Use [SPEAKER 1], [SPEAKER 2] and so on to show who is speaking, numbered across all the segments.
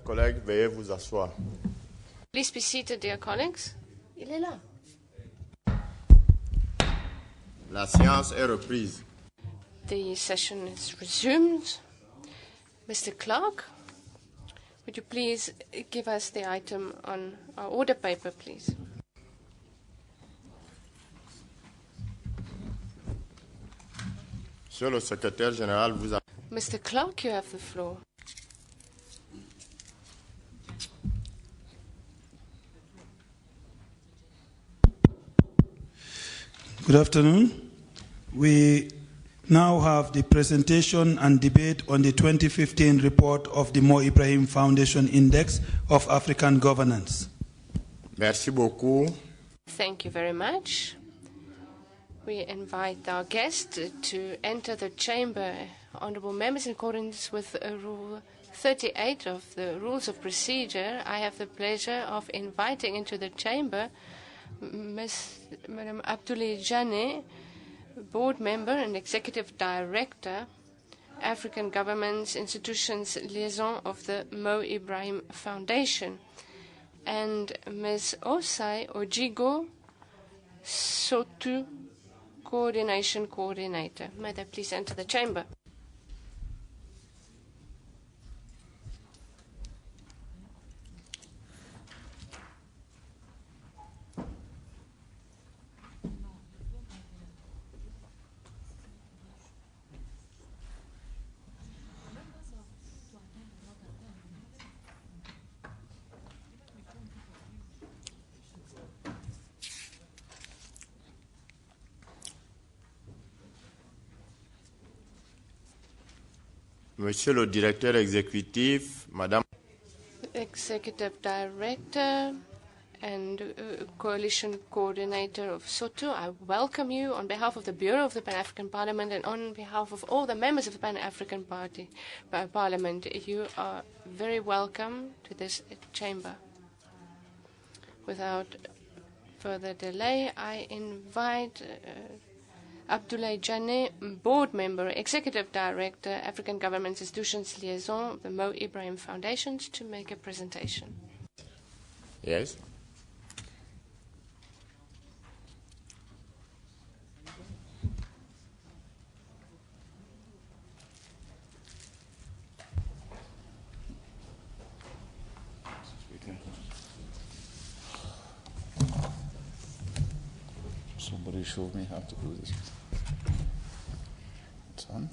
[SPEAKER 1] collègues, veuillez vous asseoir.
[SPEAKER 2] Please be seated, dear colleagues. Il est là.
[SPEAKER 1] La séance est reprise.
[SPEAKER 2] The session is resumed. Mr. Clark, would you please give us the item on our order paper, please?
[SPEAKER 1] Monsieur le secrétaire général, vous avez...
[SPEAKER 2] Mr. Clark, you have the floor.
[SPEAKER 3] Good afternoon. We now have the presentation and debate on the 2015 report of the Mo Ibrahim Foundation Index of African Governance.
[SPEAKER 1] Merci beaucoup.
[SPEAKER 2] Thank you very much. We invite our guest to enter the chamber. Honourable members, in accordance with Rule 38 of the Rules of Procedure, I have the pleasure of inviting into the chamber Madam Abdoulie Janneh, Board Member and Executive Director, African Governments Institutions Liaison of the Mo Ibrahim Foundation, and Ms. Osai Ojigho, SOTU Coordination Coordinator. May they please enter the chamber.
[SPEAKER 1] Monsieur le directeur exécutif, Madame...
[SPEAKER 2] Executive Director and Coalition Coordinator of SOTU, I welcome you on behalf of the Bureau of the Pan-African Parliament and on behalf of all the members of the Pan-African Parliament. You are very welcome to this chamber. Without further delay, I invite Abdoulie Janneh, Board Member, Executive Director, African Government Institutions Liaison of the Mo Ibrahim Foundation, to make a presentation.
[SPEAKER 1] Yes.
[SPEAKER 4] Somebody showed me how to do this. It's on.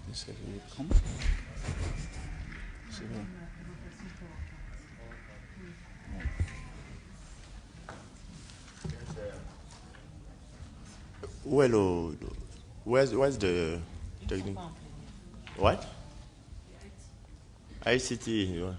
[SPEAKER 4] They said he would come. See where?
[SPEAKER 1] Where's the technique? What? ICT.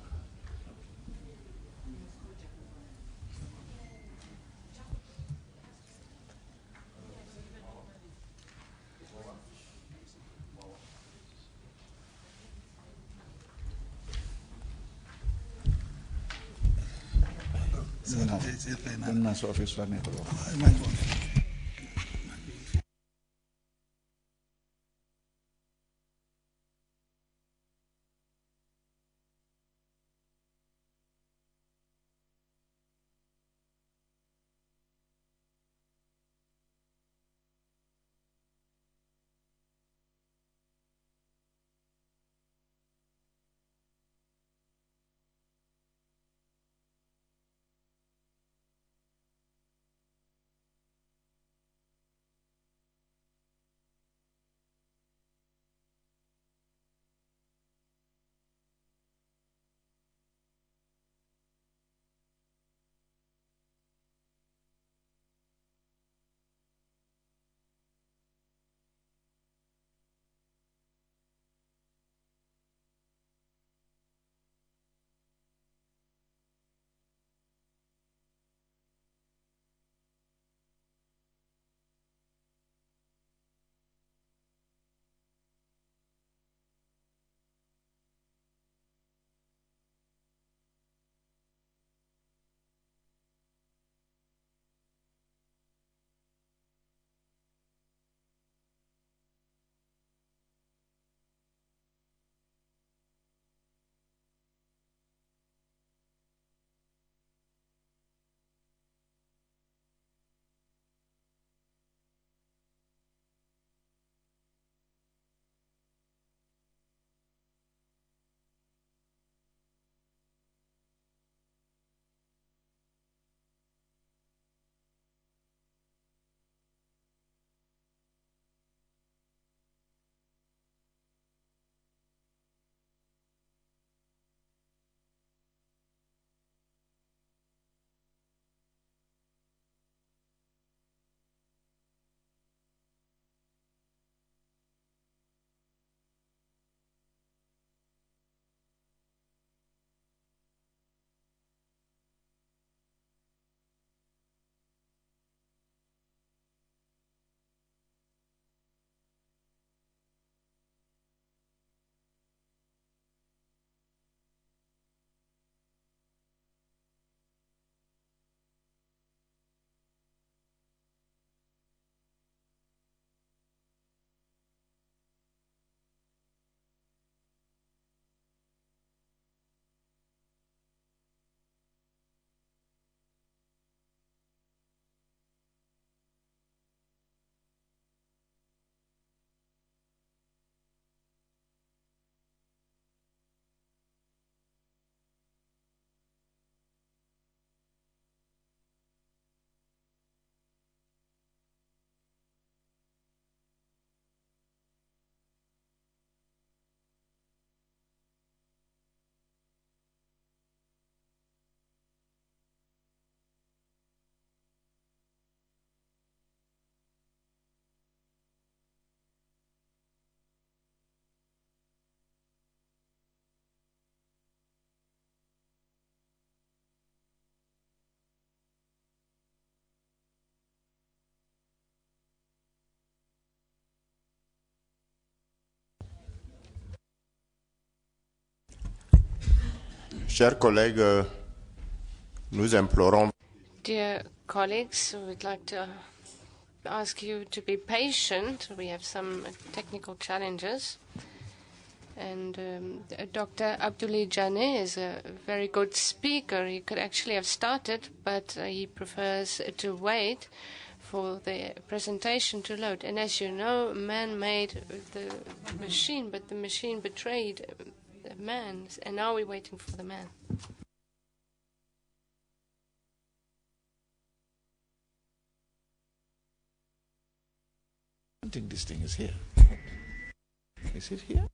[SPEAKER 1] Chers collègues, nous implorons.
[SPEAKER 2] Dear colleagues, we'd like to ask you to be patient. We have some technical challenges. And Dr. Abdoulie Janneh is a very good speaker. He could actually have started, but he prefers to wait for the presentation to load. And as you know, man made the machine, but the machine betrayed the man. And now we're waiting for the man.
[SPEAKER 4] I think this thing is here. Is it here?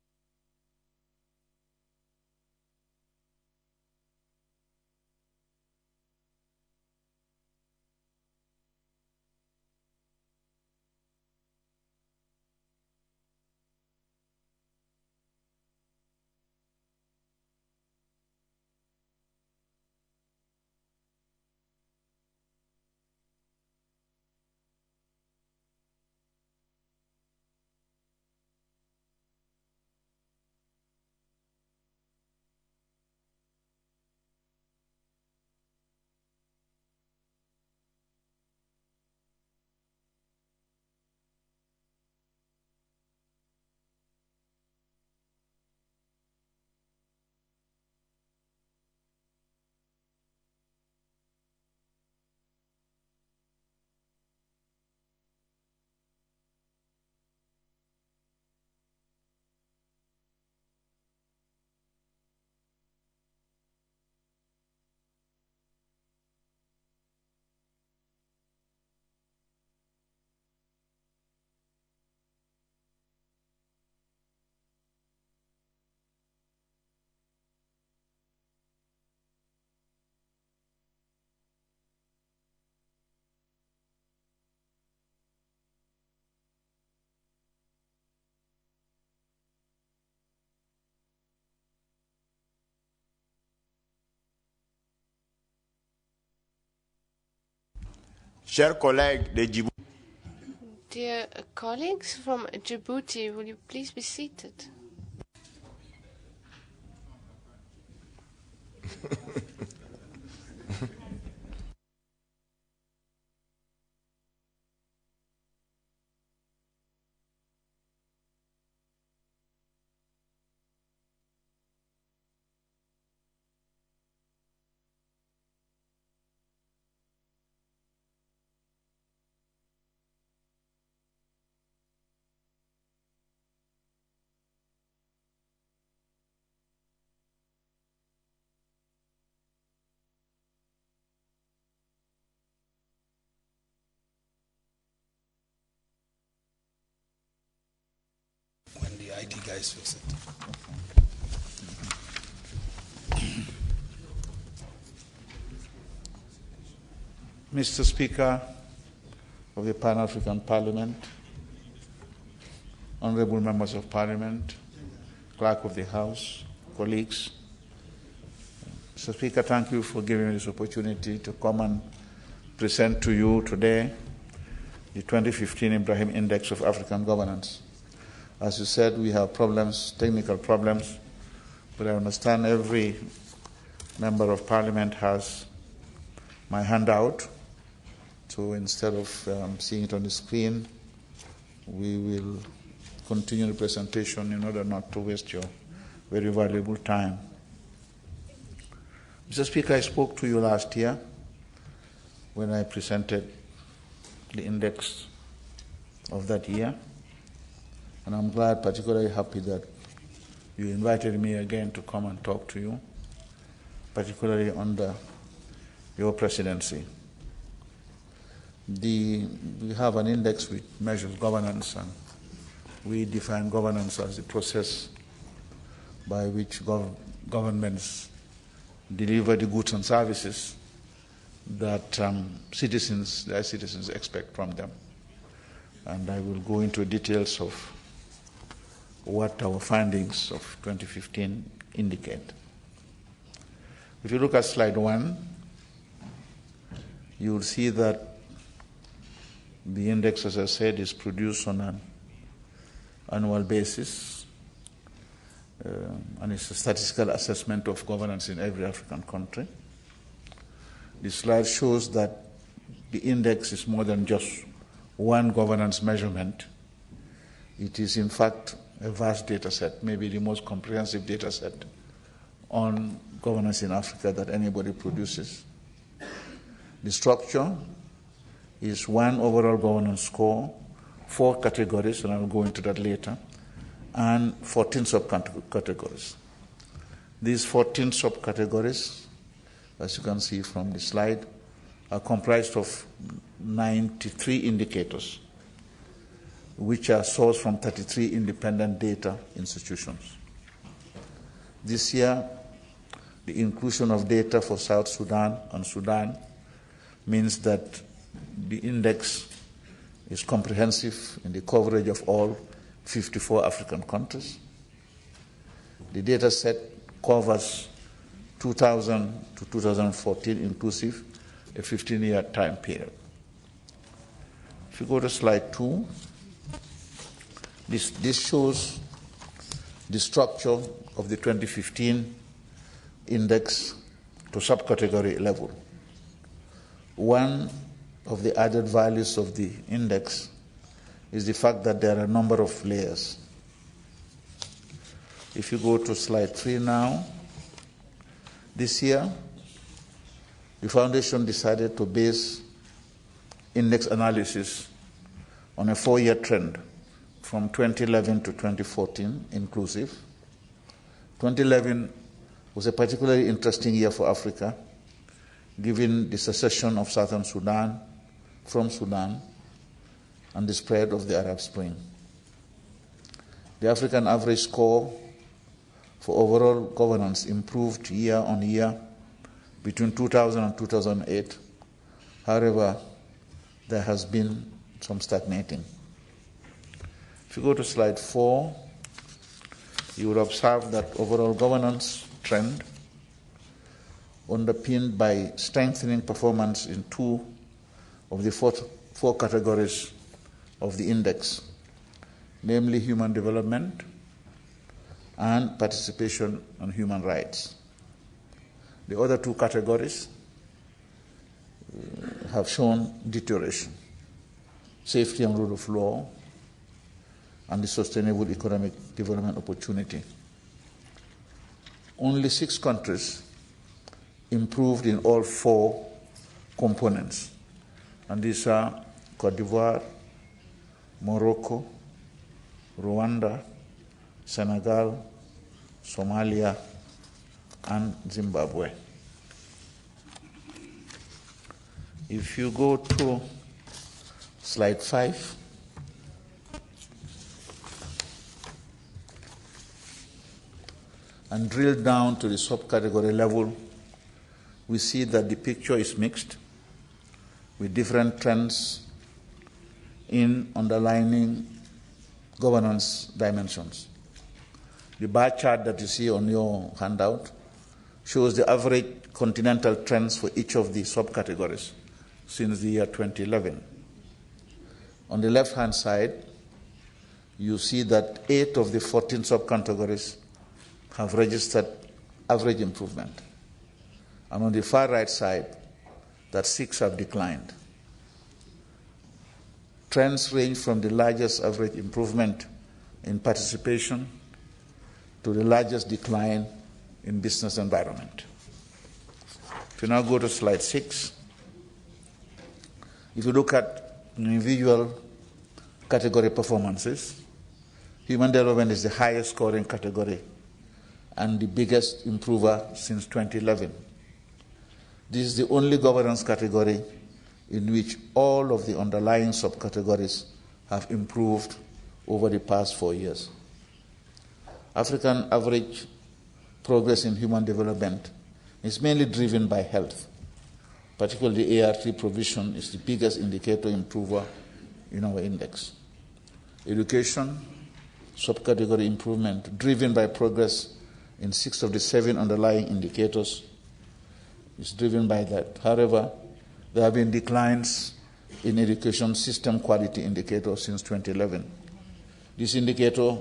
[SPEAKER 1] Chers collègues de Djibouti.
[SPEAKER 2] Dear colleagues from Djibouti, will you please be seated?
[SPEAKER 3] When the IT guys fix it.
[SPEAKER 4] Mr. Speaker of the Pan-African Parliament, honorable members of Parliament, Clerk of the House, colleagues. Mr. Speaker, thank you for giving me this opportunity to come and present to you today the 2015 Ibrahim Index of African Governance. As you said, we have problems, technical problems, but I understand every member of Parliament has my handout. So instead of seeing it on the screen, we will continue the presentation in order not to waste your very valuable time. Mr. Speaker, I spoke to you last year when I presented the index of that year, and I'm glad, particularly happy that you invited me again to come and talk to you, particularly under your presidency. We have an index which measures governance, and we define governance as the process by which governments deliver the goods and services that their citizens expect from them. And I will go into details of what our findings of 2015 indicate. If you look at slide 1, you will see that the index, as I said, is produced on an annual basis. and it's a statistical assessment of governance in every African country. This slide shows that the index is more than just one governance measurement. It is, in fact, a vast data set, maybe the most comprehensive data set on governance in Africa that anybody produces. The structure is one overall governance score, 4 categories, and I'll go into that later, and 14 subcategories. These 14 subcategories, as you can see from the slide, are comprised of 93 indicators, which are sourced from 33 independent data institutions. This year, the inclusion of data for South Sudan and Sudan means that the index is comprehensive in the coverage of all 54 African countries. The data set covers 2000 to 2014 inclusive, a 15-year time period. If you go to slide 2, this shows the structure of the 2015 index to subcategory level. One of the added values of the index is the fact that there are a number of layers. If you go to slide 3 now, this year, the Foundation decided to base index analysis on a 4-year trend from 2011 to 2014 inclusive. 2011 was a particularly interesting year for Africa, given the secession of Southern Sudan from Sudan and the spread of the Arab Spring. The African average score for overall governance improved year on year between 2000 and 2008. However, there has been some stagnating. If you go to slide 4, you would observe that overall governance trend underpinned by strengthening performance in 2 of the 4 categories of the index, namely human development and participation and human rights. The other 2 categories have shown deterioration: safety and rule of law and the sustainable economic development opportunity. Only 6 countries improved in all 4 components, and these are Cote d'Ivoire, Morocco, Rwanda, Senegal, Somalia, and Zimbabwe. If you go to slide 5, and drill down to the subcategory level, we see that the picture is mixed, with different trends in underlying governance dimensions. The bar chart that you see on your handout shows the average continental trends for each of the subcategories since the year 2011. On the left-hand side, you see that 8 of the 14 subcategories have registered average improvement. And on the far right side, that 6 have declined. Trends range from the largest average improvement in participation to the largest decline in business environment. If you now go to slide 6, if you look at individual category performances, human development is the highest scoring category and the biggest improver since 2011. This is the only governance category in which all of the underlying subcategories have improved over the past 4 years. African average progress in human development is mainly driven by health. Particularly ART provision is the biggest indicator improver in our index. Education, subcategory improvement, driven by progress in 6 of the 7 underlying indicators, is driven by that. However, there have been declines in education system quality indicators since 2011. This indicator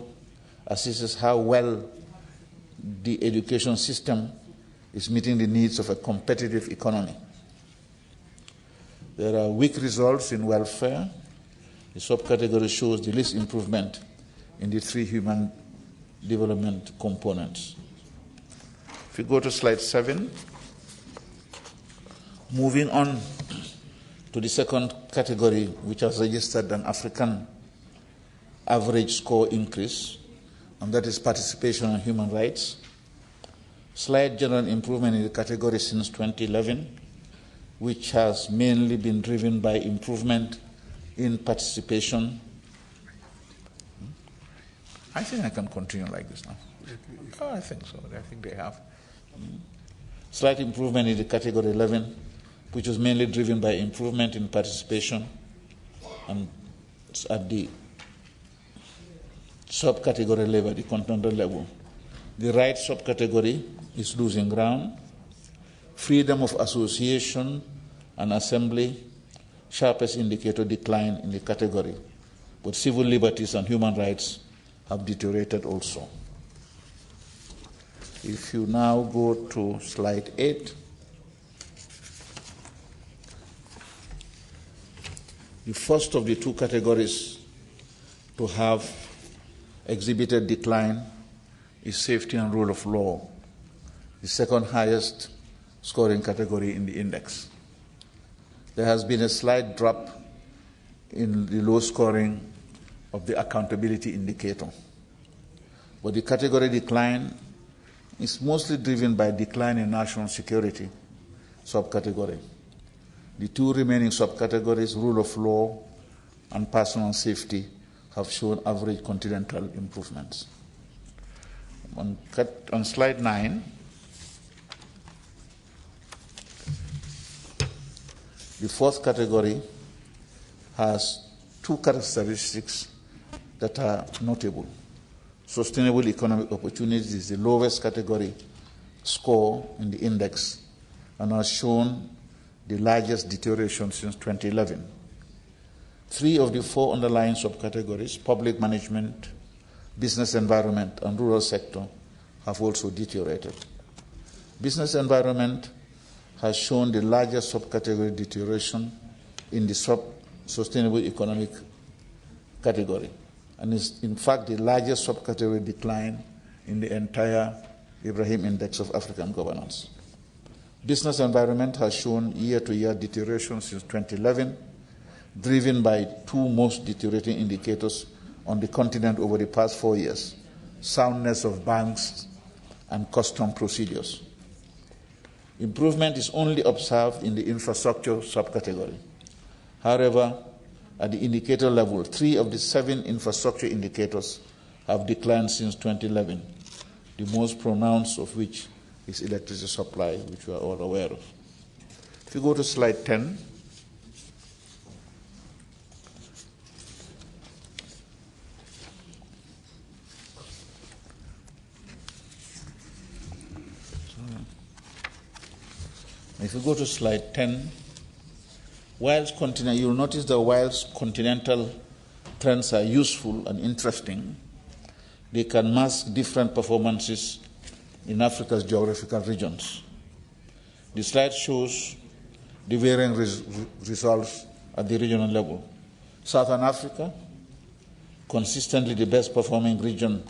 [SPEAKER 4] assesses how well the education system is meeting the needs of a competitive economy. There are weak results in welfare. The subcategory shows the least improvement in the three human development components. If you go to slide 7, moving on to the second category, which has registered an African average score increase, and that is participation in human rights. Slight general improvement in the category since 2011, which has mainly been driven by improvement in participation. I think I can continue like this now. Oh, I think so. I think they have. Slight improvement in the category 11, which was mainly driven by improvement in participation, and it's at the subcategory level, the continental level. The right subcategory is losing ground. Freedom of association and assembly, sharpest indicator decline in the category. But civil liberties and human rights have deteriorated also. If you now go to slide 8, the first of the two categories to have exhibited decline is safety and rule of law, the second highest scoring category in the index. There has been a slight drop in the low scoring of the accountability indicator. But the category decline is mostly driven by decline in national security subcategory. The two remaining subcategories, rule of law and personal safety, have shown average continental improvements. On slide 9, the fourth category has two characteristics that are notable. Sustainable economic opportunities is the lowest category score in the index and has shown the largest deterioration since 2011. 3 of the 4 underlying subcategories, public management, business environment, and rural sector, have also deteriorated. Business environment has shown the largest subcategory deterioration in the sustainable economic category, and is in fact the largest subcategory decline in the entire Ibrahim Index of African Governance. Business environment has shown year-to-year deterioration since 2011, driven by 2 most deteriorating indicators on the continent over the past 4 years: soundness of banks and custom procedures. Improvement is only observed in the infrastructure subcategory. However, at the indicator level, 3 of the 7 infrastructure indicators have declined since 2011, the most pronounced of which is electricity supply, which we are all aware of. If you go to slide 10, if you go to slide 10, you'll notice that whilst continental trends are useful and interesting, they can mask different performances in Africa's geographical regions. The slide shows the varying results at the regional level. Southern Africa, consistently the best performing region,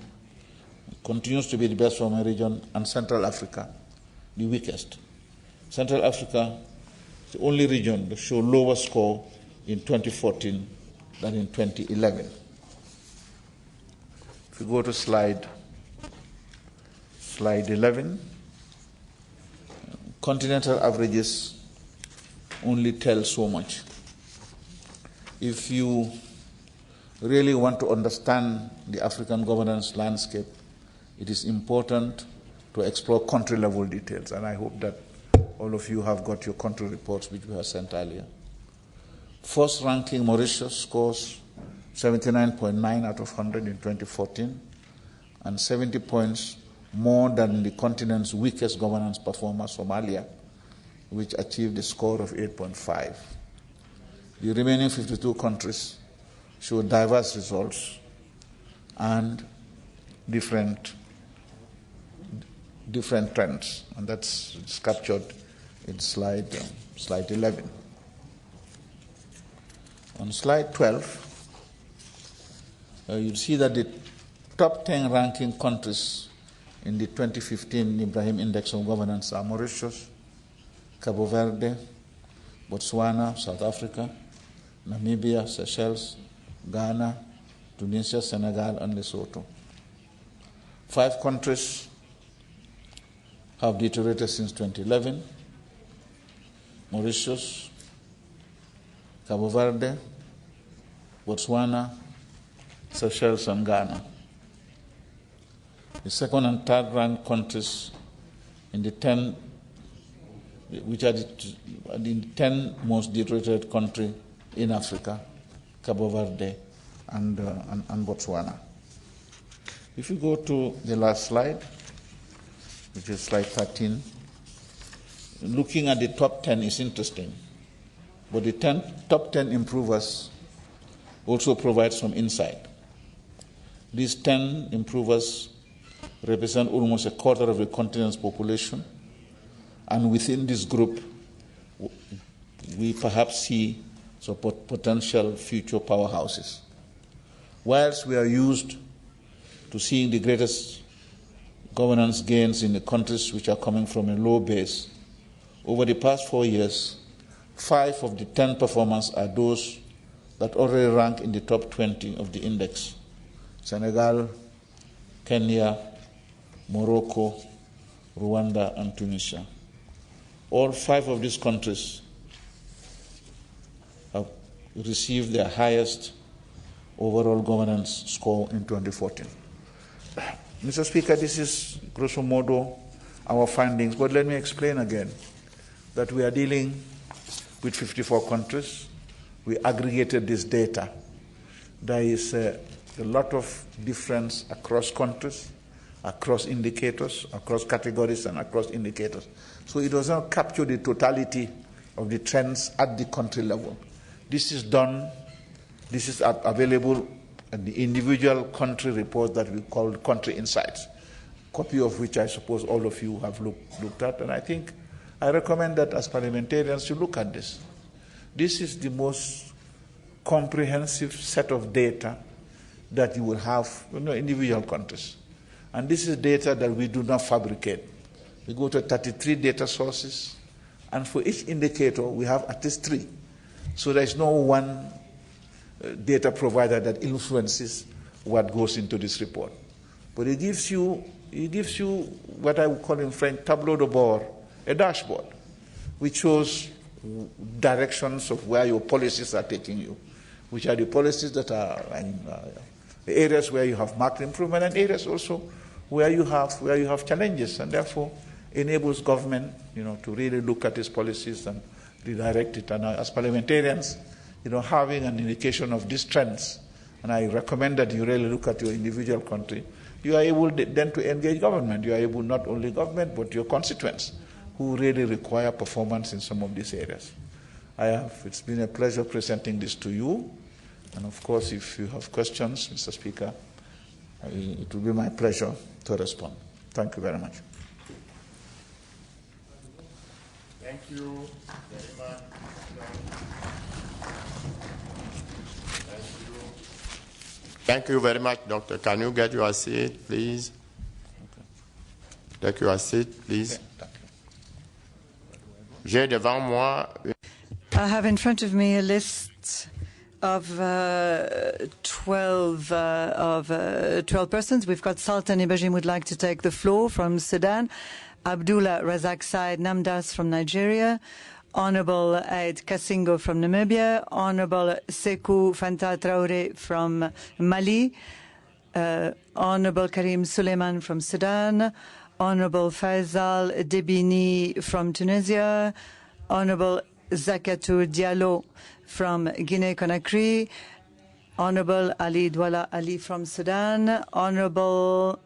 [SPEAKER 4] continues to be the best performing region, and Central Africa, the weakest. Central Africa is the only region that showed lower score in 2014 than in 2011. If you go to slide 11, continental averages only tell so much. If you really want to understand the African governance landscape, it is important to explore country-level details, and I hope that all of you have got your country reports, which we have sent earlier. First ranking, Mauritius scores 79.9 out of 100 in 2014, and 70 points more than the continent's weakest governance performer, Somalia, which achieved a score of 8.5. The remaining 52 countries show diverse results and different different trends, and it's captured in slide 11. On slide 12, you'll see that the top 10 ranking countries in the 2015 Ibrahim Index of Governance are Mauritius, Cabo Verde, Botswana, South Africa, Namibia, Seychelles, Ghana, Tunisia, Senegal, and Lesotho. 5 countries have deteriorated since 2011: Mauritius, Cabo Verde, Botswana, Seychelles, and Ghana. The second and third ranked countries in the 10, which are the 10 most deteriorated countries in Africa: Cabo Verde and Botswana. If you go to the last slide, which is slide 13, looking at the top 10 is interesting, but the top 10 improvers also provide some insight. These 10 improvers represent almost a quarter of the continent's population, and within this group, we perhaps see some potential future powerhouses. Whilst we are used to seeing the greatest governance gains in the countries which are coming from a low base, over the past 4 years, 5 of the 10 performers are those that already rank in the top 20 of the index: Senegal, Kenya, Morocco, Rwanda, and Tunisia. All 5 of these countries have received their highest overall governance score in 2014. Mr. Speaker, this is grosso modo our findings, but let me explain again that we are dealing with 54 countries. We aggregated this data. There is a lot of difference across countries, across indicators, across categories, and across indicators. So it does not capture the totality of the trends at the country level. This is available in the individual country report that we call Country Insights, copy of which I suppose all of you have looked at. And I recommend that as parliamentarians you look at this. This is the most comprehensive set of data that you will have in individual countries. And this is data that we do not fabricate. We go to 33 data sources, and for each indicator we have at least 3. So there is no one data provider that influences what goes into this report. But it gives you what I would call in French tableau de bord, a dashboard, which shows directions of where your policies are taking you, which are the policies that are the areas where you have marked improvement, and areas also where you have challenges, and therefore enables government to really look at its policies and redirect it. And as parliamentarians, having an indication of these trends, and I recommend that you really look at your individual country, you are able then to engage government. You are able not only government, but your constituents who really require performance in some of these areas. It's been a pleasure presenting this to you. And of course, if you have questions, Mr. Speaker, it will be my pleasure to respond. Thank you very much.
[SPEAKER 1] Thank you very much. Thank you very much, Doctor. Can you get your seat, please? Take your seat, please. J'ai devant moi.
[SPEAKER 5] I have in front of me a list of 12 persons. We've got Sultan Ibrahim would like to take the floor from Sudan, Abdullah Razak Said Namdas from Nigeria, Honorable Aid Kasingo from Namibia, Honorable Sekou Fanta Traoré from Mali, Honorable Karim Suleiman from Sudan, Honorable Faisal Debini from Tunisia, Honorable Zakatou Diallo from Guinea-Conakry, Honorable Ali Douala Ali from Sudan, Honorable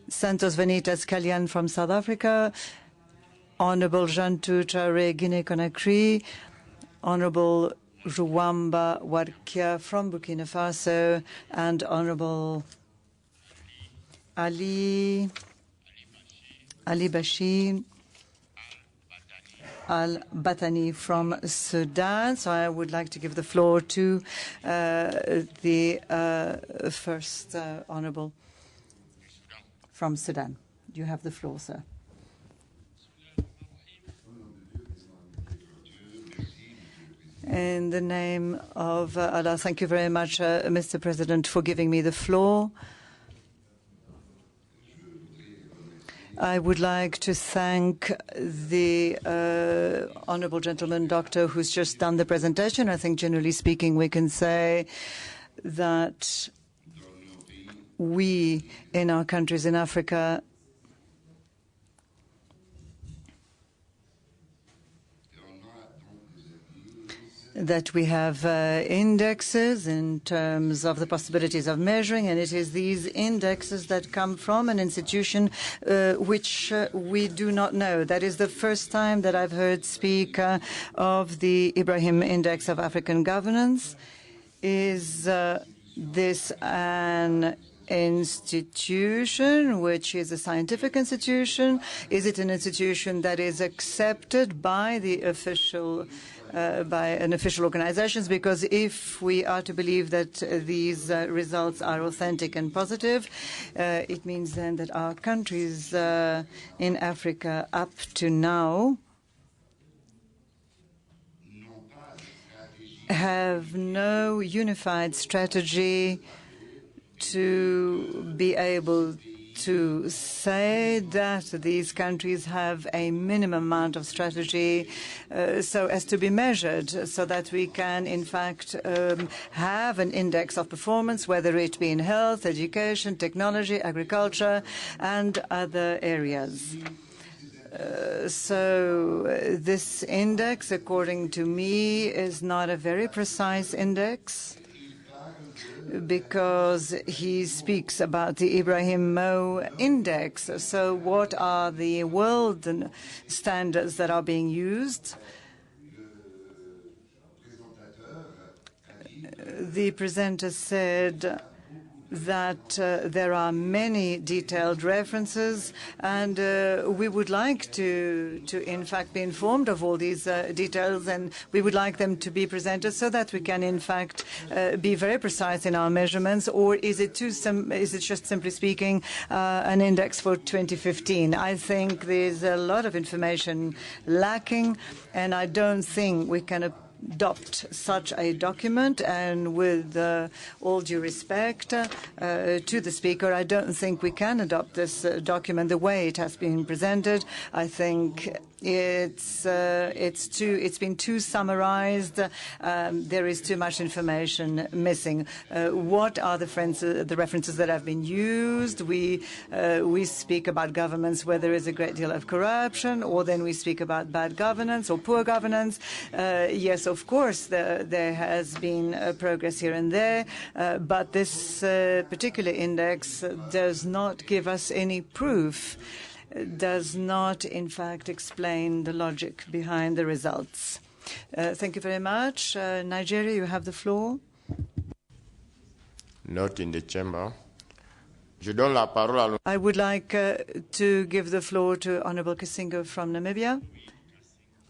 [SPEAKER 5] Santos Vanitas Kalian from South Africa, Honorable Jantou Traoré, Guinea-Conakry, Honorable Ruwamba Warkia from Burkina Faso, and Honorable Ali Ali Bashir Al-Batani from Sudan. So I would like to give the floor to the first honorable from Sudan. You have the floor, sir. In the name of Allah, thank you very much, Mr. President, for giving me the floor. I would like to thank the honourable gentleman, doctor, who's just done the presentation. I think, generally speaking, we can say that we, in our countries in Africa, that we have indexes in terms of the possibilities of measuring, and it is these indexes that come from an institution which we do not know. That is the first time that I've heard speak of the Ibrahim Index of African Governance. Is this an institution which is a scientific institution? Is it an institution that is accepted by the official by an official organizations? Because if we are to believe that these results are authentic and positive, it means then that our countries in Africa up to now have no unified strategy to be able to say that these countries have a minimum amount of strategy so as to be measured, so that we can, in fact, have an index of performance, whether it be in health, education, technology, agriculture, and other areas. So this index, according to me, is not a very precise index, because he speaks about the Ibrahim Mo Index. So what are the world standards that are being used? The presenter said that there are many detailed references, and we would like to in fact be informed of all these details, and we would like them to be presented so that we can in fact be very precise in our measurements. Or is it just simply speaking an index for 2015? I think there's a lot of information lacking, and I don't think we can adopt such a document. And with all due respect to the speaker, I don't think we can adopt this document the way it has been presented. I think it's been too summarized. There is too much information missing. What are the references that have been used? We speak about governments where there is a great deal of corruption, or then we speak about bad governance or poor governance. Yes, of course, there has been progress here and there, but this particular index does not give us any proof, does not, in fact, explain the logic behind the results. Thank you very much. Nigeria, you have the floor.
[SPEAKER 1] Not in the chamber. Je donne la parole à...
[SPEAKER 5] I would like to give the floor to Honorable Kasingo from Namibia.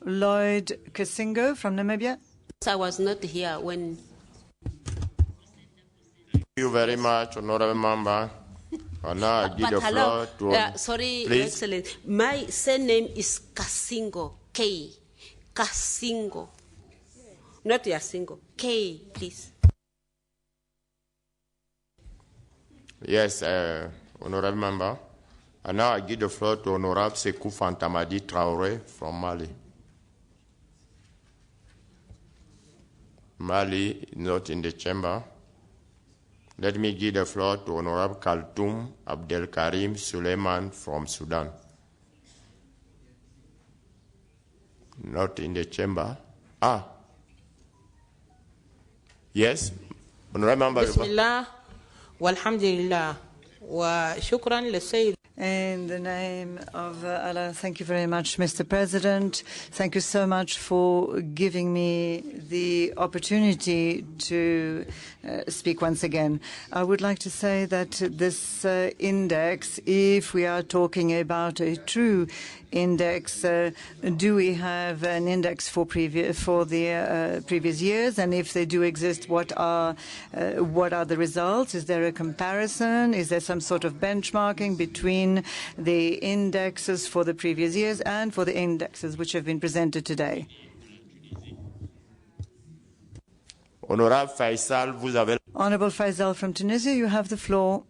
[SPEAKER 5] Lloyd Kasingo from Namibia.
[SPEAKER 6] I was not here when...
[SPEAKER 1] Thank you very much, Honorable Member.
[SPEAKER 6] Sorry,
[SPEAKER 1] please.
[SPEAKER 6] Excellency. My surname is Kasingo. K. Kasingo. Not Yasingo. K, please.
[SPEAKER 1] Yes, Honorable Member. And now I give the floor to Honorable Sekou Fantamadi Traoré from Mali. Mali not in the chamber. Let me give the floor to Honorable Kaltoum Abdelkarim Suleiman from Sudan. Not in the chamber. Yes, Honorable Member.
[SPEAKER 7] Bismillah, walhamdulillah, wa shukran lissayyid.
[SPEAKER 5] In the name of Allah, thank you very much, Mr. President. Thank you so much for giving me the opportunity to speak once again. I would like to say that this index, if we are talking about a true index, do we have an index for the previous years? And if they do exist, what are the results? Is there a comparison? Is there some sort of benchmarking between the indexes for the previous years and for the indexes which have been presented today?
[SPEAKER 1] Honorable Faisal, vous avez...
[SPEAKER 5] Honorable Faisal from Tunisia, you have the floor.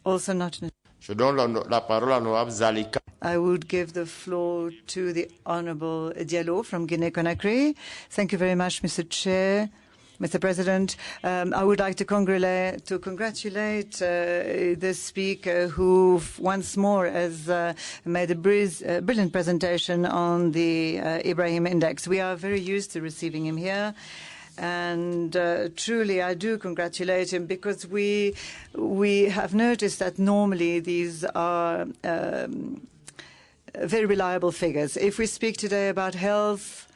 [SPEAKER 5] Also not...
[SPEAKER 1] Je donne la parole à Honorable Zalika.
[SPEAKER 5] I would give the floor to the Honorable Diallo from Guinea-Conakry. Thank you very much, Mr. Chair. Mr. President, I would like to congratulate the speaker who once more has made a brilliant presentation on the Ibrahim Index. We are very used to receiving him here. And truly, I do congratulate him because we have noticed that normally these are very reliable figures. If we speak today about health,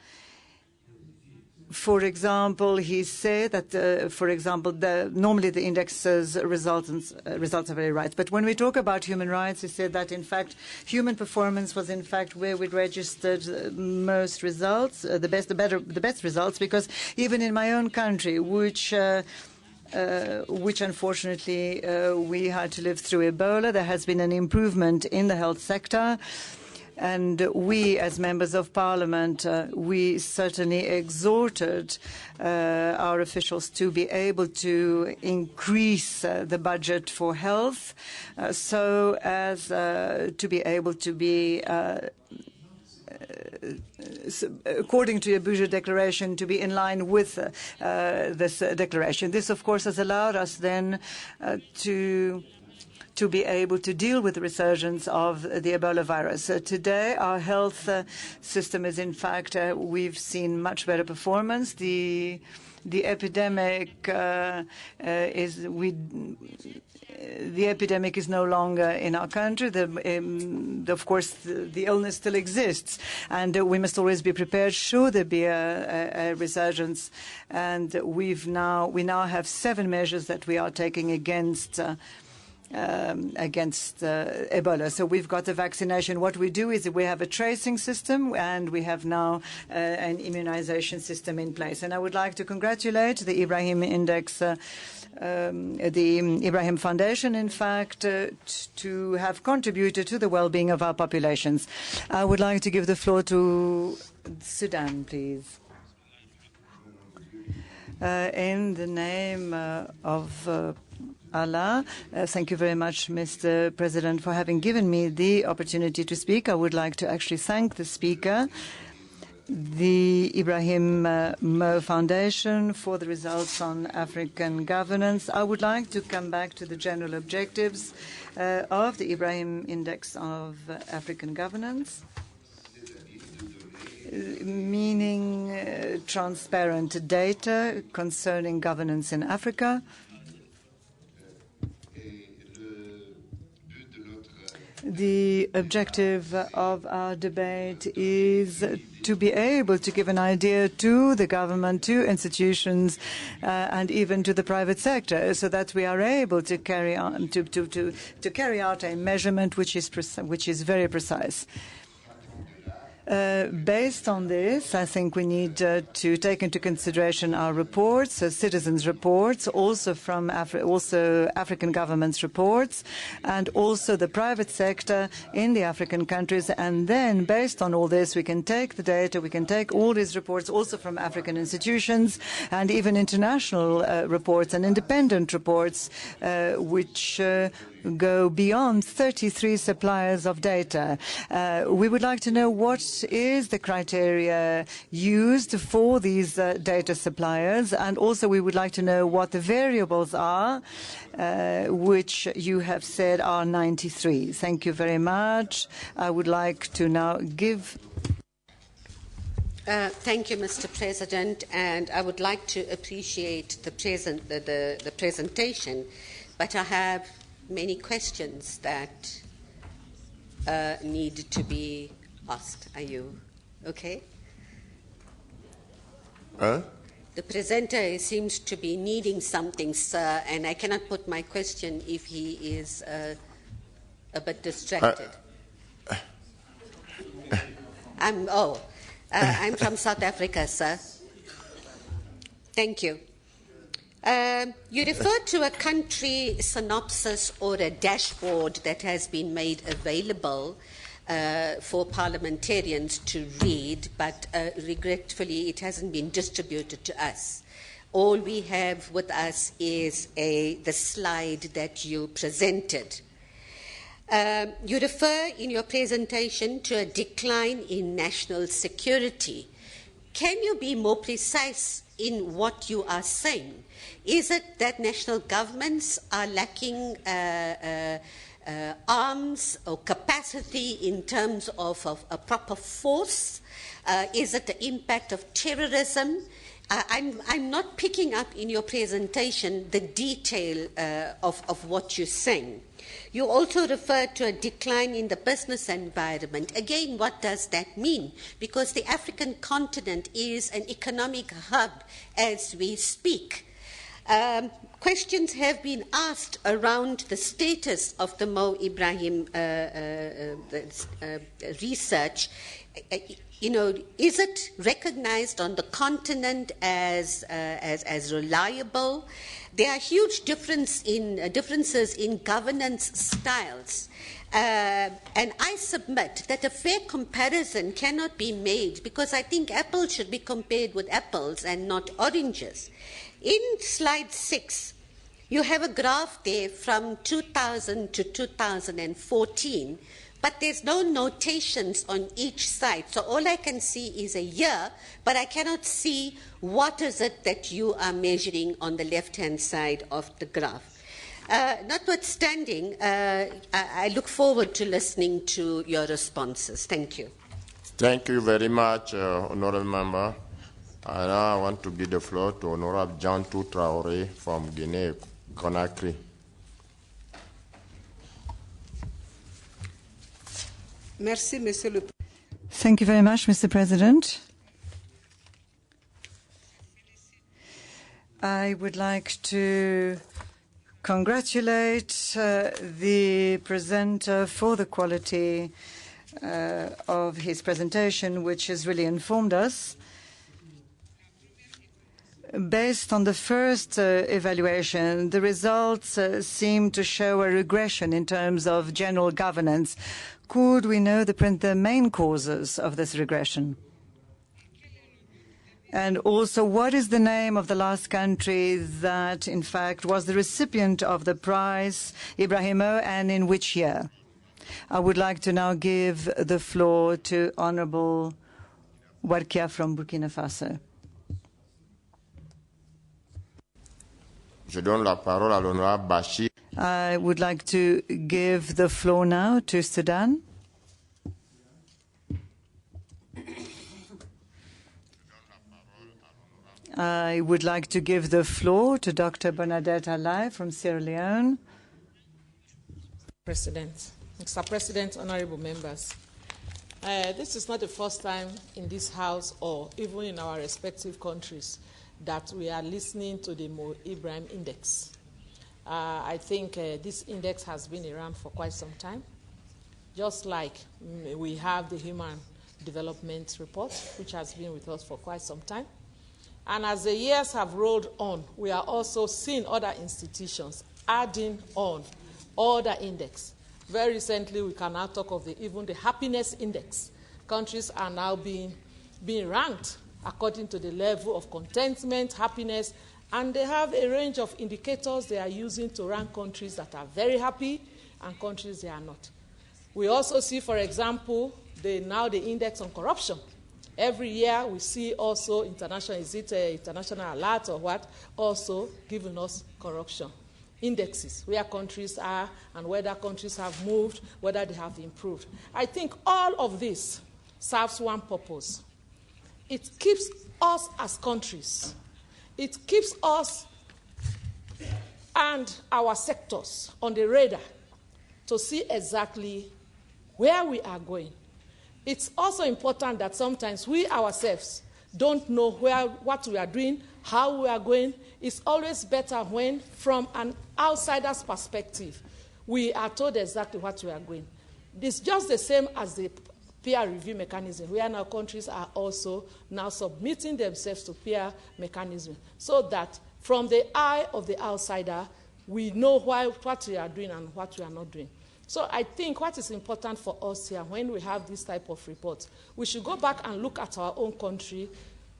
[SPEAKER 5] for example, he said that, for example, normally the index's results are very right. But when we talk about human rights, he said that, in fact, human performance was, in fact, where we registered most results, the best results, because even in my own country, which unfortunately we had to live through Ebola, there has been an improvement in the health sector. And we, as members of parliament, we certainly exhorted our officials to be able to increase the budget for health so as to be able to be according to the Abuja Declaration, to be in line with this declaration. This, of course, has allowed us then to be able to deal with the resurgence of the Ebola virus. Today, our health system is, in fact, we've seen much better performance. The epidemic is no longer in our country. Of course, the illness still exists, and we must always be prepared should there be a resurgence. And we now have 7 measures that we are taking against Ebola. So we've got the vaccination. What we do is we have a tracing system, and we have now an immunization system in place. And I would like to congratulate the Ibrahim Index, the Ibrahim Foundation, in fact, to have contributed to the well-being of our populations. I would like to give the floor to Sudan, please. In the name of Allah. Thank you very much, Mr. President, for having given me the opportunity to speak. I would like to actually thank the speaker, the Ibrahim Mo Foundation, for the results on African governance. I would like to come back to the general objectives of the Ibrahim Index of African governance, meaning transparent data concerning governance in Africa. The objective of our debate is to be able to give an idea to the government, to institutions, and even to the private sector, so that we are able to carry on to carry out a measurement which is very precise. Based on this, I think we need to take into consideration our reports, citizens' reports, also from African governments' reports, and also the private sector in the African countries. And then, based on all this, we can take the data, we can take all these reports, also from African institutions, and even international reports and independent reports, which go beyond 33 suppliers of data. We would like to know what is the criteria used for these data suppliers, and also we would like to know what the variables are, which you have said are 93. Thank you very much. I would like to now give...
[SPEAKER 6] Thank you, Mr. President, and I would like to appreciate the presentation, but I have many questions that need to be asked. Are you okay? The presenter seems to be needing something, sir, and I cannot put my question if he is a bit distracted. I'm from South Africa, sir. Thank you. You referred to a country synopsis or a dashboard that has been made available for parliamentarians to read, but regretfully it hasn't been distributed to us. All we have with us is the slide that you presented. You refer in your presentation to a decline in national security. Can you be more precise in what you are saying? Is it that national governments are lacking arms or capacity in terms of a proper force? Is it the impact of terrorism? I'm not picking up in your presentation the detail of what you're saying. You also referred to a decline in the business environment. Again, what does that mean? Because the African continent is an economic hub as we speak. Questions have been asked around the status of the Mo Ibrahim research. Is it recognized on the continent as reliable? There are huge differences in governance styles. And I submit that a fair comparison cannot be made because I think apples should be compared with apples and not oranges. In slide 6, you have a graph there from 2000 to 2014, but there's no notations on each side. So all I can see is a year, but I cannot see what is it that you are measuring on the left-hand side of the graph. Notwithstanding, I look forward to listening to your responses. Thank you.
[SPEAKER 1] Thank you very much, Honourable Member. And now I want to give the floor to Honourable Jantou Traoré from Guinea-Conakry.
[SPEAKER 7] Merci, Monsieur le
[SPEAKER 5] Thank you very much, Mr. President. I would like to congratulate the presenter for the quality of his presentation, which has really informed us. Based on the first evaluation, the results seem to show a regression in terms of general governance. Could we know the main causes of this regression? And also, what is the name of the last country that, in fact, was the recipient of the prize, Ibrahim, and in which year? I would like to now give the floor to Honorable Warkia from Burkina Faso.
[SPEAKER 1] Je donne la parole à l'honorable Bachir.
[SPEAKER 5] I would like to give the floor now to Sudan. I would like to give the floor to Dr. Bernadette Alai from Sierra Leone.
[SPEAKER 8] Mr. President, honorable members, this is not the first time in this House or even in our respective countries that we are listening to the Mo Ibrahim Index. I think this index has been around for quite some time, just like we have the Human Development Report, which has been with us for quite some time. And as the years have rolled on, we are also seeing other institutions adding on other index. Very recently, we can now talk of even the happiness index. Countries are now being ranked according to the level of contentment, happiness, and they have a range of indicators they are using to rank countries that are very happy and countries they are not. We also see, for example, the index on corruption. Every year we see also international alert or what, also giving us corruption indexes, where countries are and whether countries have moved, whether they have improved. I think all of this serves one purpose. It keeps us as countries. It keeps us and our sectors on the radar to see exactly where we are going. It's also important that sometimes we ourselves don't know what we are doing, how we are going. It's always better when, from an outsider's perspective, we are told exactly what we are going. It's just the same as the peer review mechanism, where now countries are also now submitting themselves to peer mechanism, so that from the eye of the outsider, we know what we are doing and what we are not doing. So I think what is important for us here when we have this type of report, we should go back and look at our own country,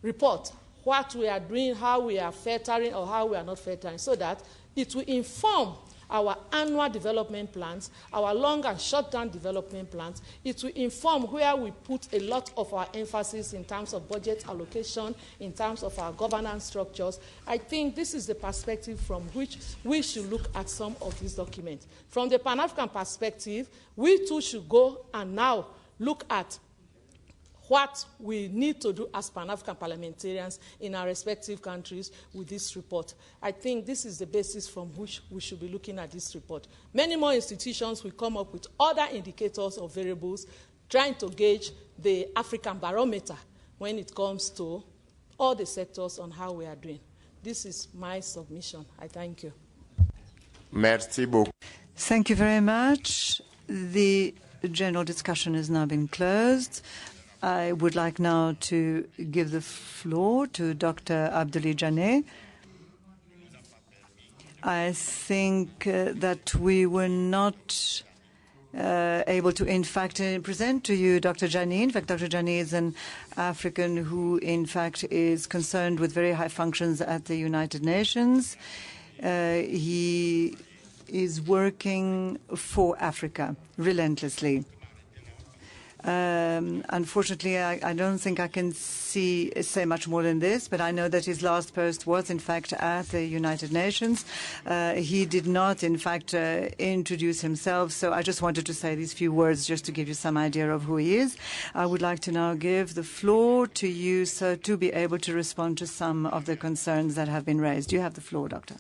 [SPEAKER 8] report what we are doing, how we are filtering or how we are not filtering, so that it will inform our annual development plans, our long and short-term development plans. It will inform where we put a lot of our emphasis in terms of budget allocation, in terms of our governance structures. I think this is the perspective from which we should look at some of these documents. From the Pan-African perspective, we too should go and now look at what we need to do as Pan-African parliamentarians in our respective countries with this report. I think this is the basis from which we should be looking at this report. Many more institutions will come up with other indicators or variables trying to gauge the African barometer when it comes to all the sectors on how we are doing. This is my submission. I thank you.
[SPEAKER 1] Merci beaucoup.
[SPEAKER 5] Thank you very much. The general discussion has now been closed. I would like now to give the floor to Dr. Abdoulie Janneh. I think that we were not able to, in fact, present to you Dr. Janneh. In fact, Dr. Janneh is an African who, in fact, is concerned with very high functions at the United Nations. He is working for Africa relentlessly. Unfortunately, I don't think I can say much more than this, but I know that his last post was, in fact, at the United Nations. He did not, in fact, introduce himself, so I just wanted to say these few words just to give you some idea of who he is. I would like to now give the floor to you, sir, to be able to respond to some of the concerns that have been raised. You have the floor, Doctor.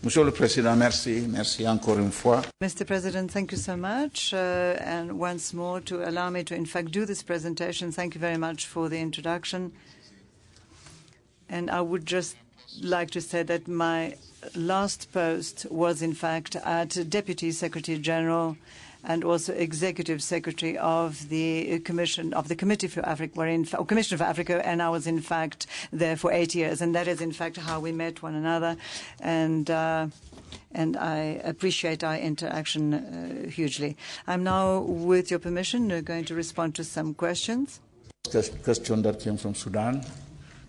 [SPEAKER 4] Monsieur le Président, merci. Merci encore une fois.
[SPEAKER 5] Mr. President, thank you so much. And once more, to allow me to, in fact, do this presentation. Thank you very much for the introduction. And I would just like to say that my last post was, in fact, at Deputy Secretary General and also Executive Secretary of the Committee for Africa, or Commission for Africa, and I was, in fact, there for 8 years. And that is, in fact, how we met one another. And I appreciate our interaction hugely. I'm now, with your permission, going to respond to some questions.
[SPEAKER 4] Question that came from Sudan,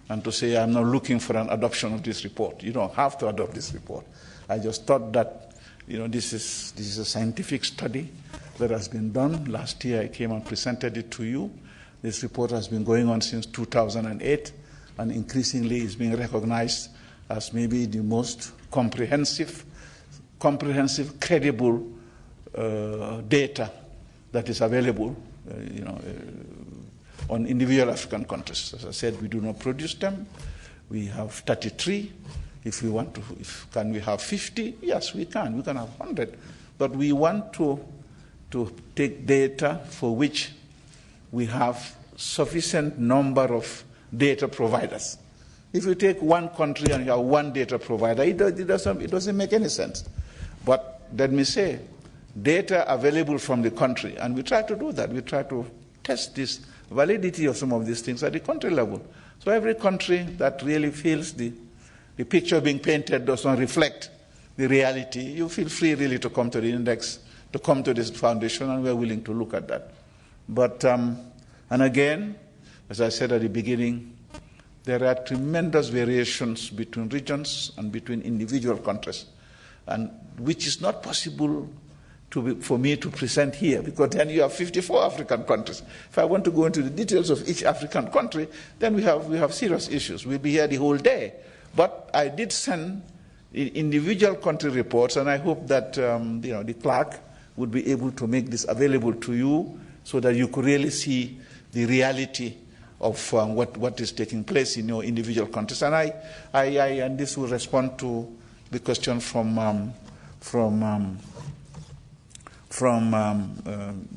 [SPEAKER 4] and to say I'm not looking for an adoption of this report. You don't have to adopt this report. I just thought that, this is a scientific study that has been done. Last year I came and presented it to you. This report has been going on since 2008, and increasingly is being recognized as maybe the most comprehensive, credible data that is available, on individual African countries. As I said, we do not produce them. We have 33. If we want to, can we have 50? Yes, we can. We can have 100. But we want to take data for which we have sufficient number of data providers. If you take one country and you have one data provider, it doesn't make any sense. But let me say, data available from the country, and we try to do that. We try to test this validity of some of these things at the country level. So every country that really feels the picture being painted does not reflect the reality, you feel free really to come to the index, to come to this foundation, and we're willing to look at that. But, and again, as I said at the beginning, there are tremendous variations between regions and between individual countries, and which is not possible for me to present here, because then you have 54 African countries. If I want to go into the details of each African country, then we have serious issues. We'll be here the whole day. But I did send individual country reports, and I hope that the clerk would be able to make this available to you so that you could really see the reality of what is taking place in your individual countries. And and this will respond to the question from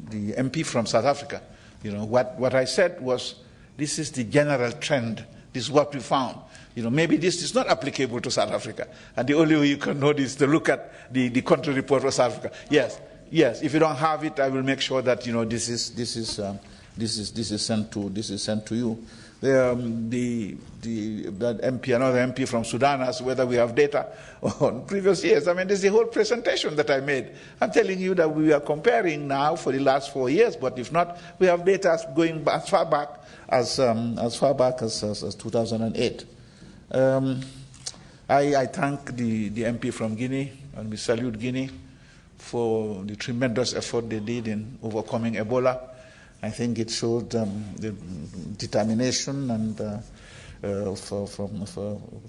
[SPEAKER 4] the MP from South Africa. What I said was, this is the general trend. This is what we found. Maybe this is not applicable to South Africa, and the only way you can know this is to look at the country report for South Africa. Yes. If you don't have it, I will make sure that this is sent to you. That MP, another MP from Sudan, asked whether we have data on previous years. I mean, this is the whole presentation that I made. I'm telling you that we are comparing now for the last 4 years, but if not, we have data going as far back as 2008. I thank the MP from Guinea, and we salute Guinea for the tremendous effort they did in overcoming Ebola. I think it showed the determination and for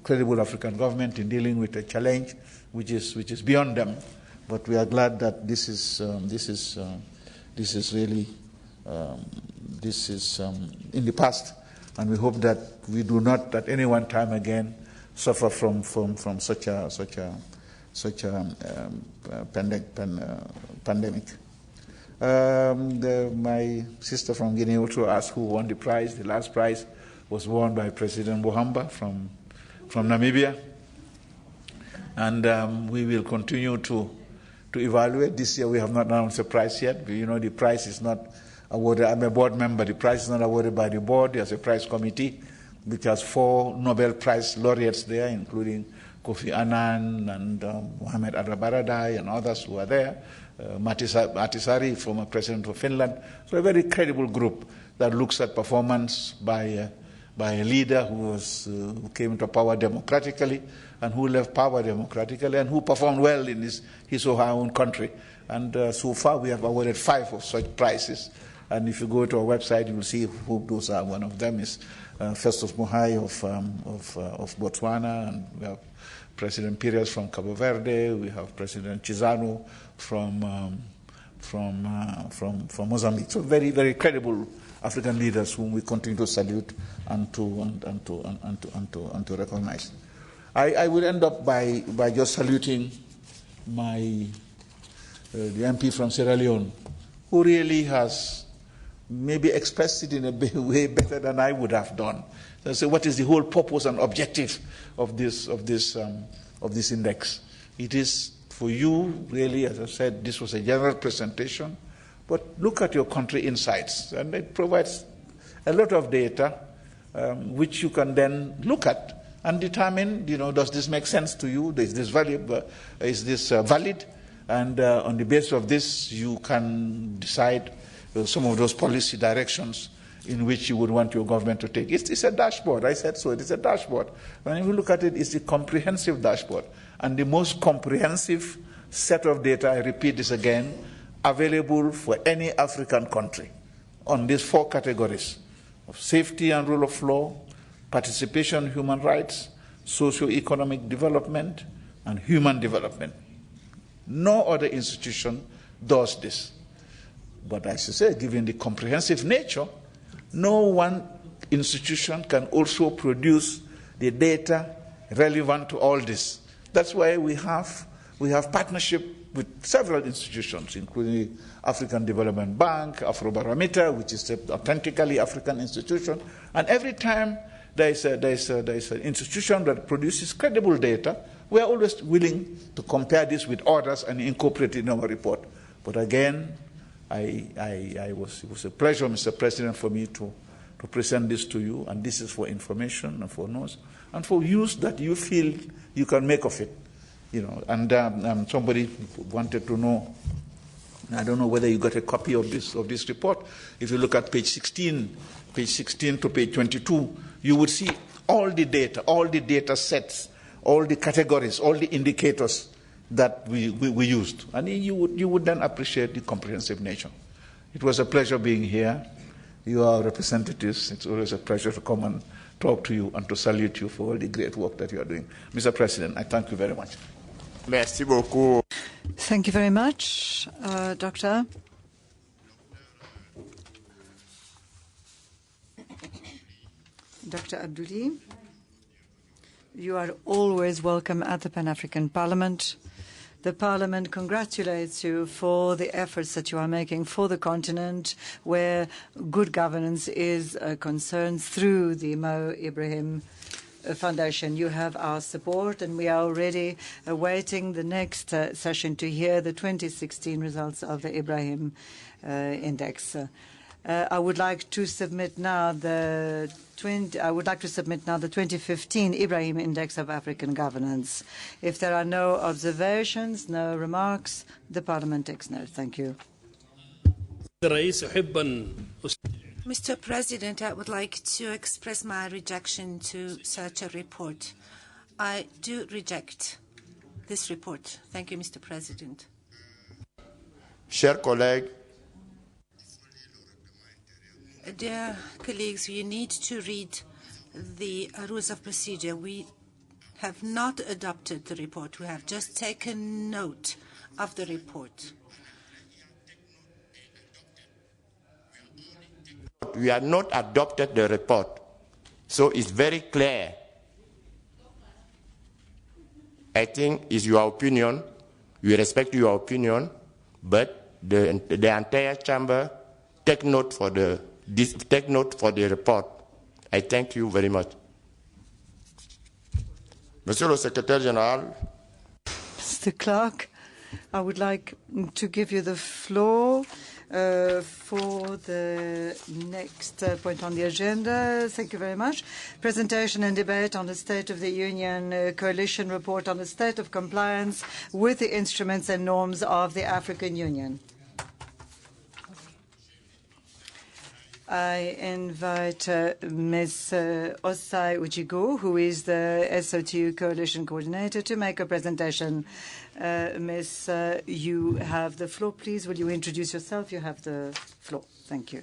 [SPEAKER 4] credible African government in dealing with a challenge which is beyond them. But we are glad that this is really in the past, and we hope that we do not at any one time again suffer from such a pandemic. My sister from Guinea also asked who won the prize. The last prize was won by President Bohamba from Namibia, and we will continue to evaluate. This year we have not announced the prize yet. The prize is not awarded. I'm a board member. The prize is not awarded by the board. There's a prize committee which has 4 Nobel Prize laureates there, including Kofi Annan and Mohamed Adra and others who are there. Matisari, former president of Finland. So a very credible group that looks at performance by a leader who came into power democratically and who left power democratically and who performed well in his or her own country. And so far we have awarded 5 of such prizes. And if you go to our website, you will see who those are. One of them is Festus Mohai of Botswana, and we have President Pires from Cabo Verde. We have President Chizano from Mozambique. So very, very credible African leaders whom we continue to salute and to recognize. I will end up by just saluting the MP from Sierra Leone, who really has maybe expressed it in a way better than I would have done. So what is the whole purpose and objective of this index? It is for you, really, as I said, this was a general presentation, but look at your country insights, and it provides a lot of data which you can then look at and determine, does this make sense to you? Is this valuable? Is this valid? And on the basis of this, you can decide some of those policy directions in which you would want your government to take. It's a dashboard. I said so. It is a dashboard. When you look at it, it's a comprehensive dashboard. And the most comprehensive set of data, I repeat this again, available for any African country on these 4 categories of safety and rule of law, participation in human rights, socio-economic development, and human development. No other institution does this. But as I say, given the comprehensive nature, no one institution can also produce the data relevant to all this. That's why we have partnership with several institutions, including the African Development Bank, Afrobarometer, which is an authentically African institution. And every time there is an institution that produces credible data, we are always willing to compare this with others and incorporate it in our report. But again, it was a pleasure, Mr. President, for me to present this to you, and this is for information and for notes and for use that you feel you can make of it. And somebody wanted to know, I don't know whether you got a copy of this report. If you look at page 16 to page 22, you would see all the data sets, all the categories, all the indicators that we used. And you would then appreciate the comprehensive nature. It was a pleasure being here. You are representatives. It's always a pleasure to come and talk to you and to salute you for all the great work that you are doing. Mr. President, I thank you very much.
[SPEAKER 1] Merci beaucoup.
[SPEAKER 5] Thank you very much, Doctor. Dr. Abdoulie, you are always welcome at the Pan-African Parliament. The Parliament congratulates you for the efforts that you are making for the continent, where good governance is concerned through the Mo Ibrahim Foundation. You have our support, and we are already awaiting the next session to hear the 2016 results of the Ibrahim Index. I would like to submit now the 2015 Ibrahim Index of African Governance. If there are no observations, no remarks, the Parliament takes note. Thank you.
[SPEAKER 9] Mr. President, I would like to express my rejection to such a report. I do reject this report. Thank you, Mr. President.
[SPEAKER 1] Chers collègues,
[SPEAKER 9] dear colleagues, you need to read the rules of procedure. We have not adopted the report. We have just taken note of the report.
[SPEAKER 1] we have not adopted the report. So it's very clear. I think it's your opinion. We respect your opinion, but the entire chamber take note for the report. I thank you very much. Monsieur le Secrétaire Général.
[SPEAKER 5] Mr. Clerk, I would like to give you the floor for the next point on the agenda. Thank you very much. Presentation and debate on the State of the Union Coalition Report on the state of compliance with the instruments and norms of the African Union. I invite Ms. Osai Ojigho, who is the SOTU Coalition Coordinator, to make a presentation. Ms. You have the floor, please. Will you introduce yourself? You have the floor. Thank you.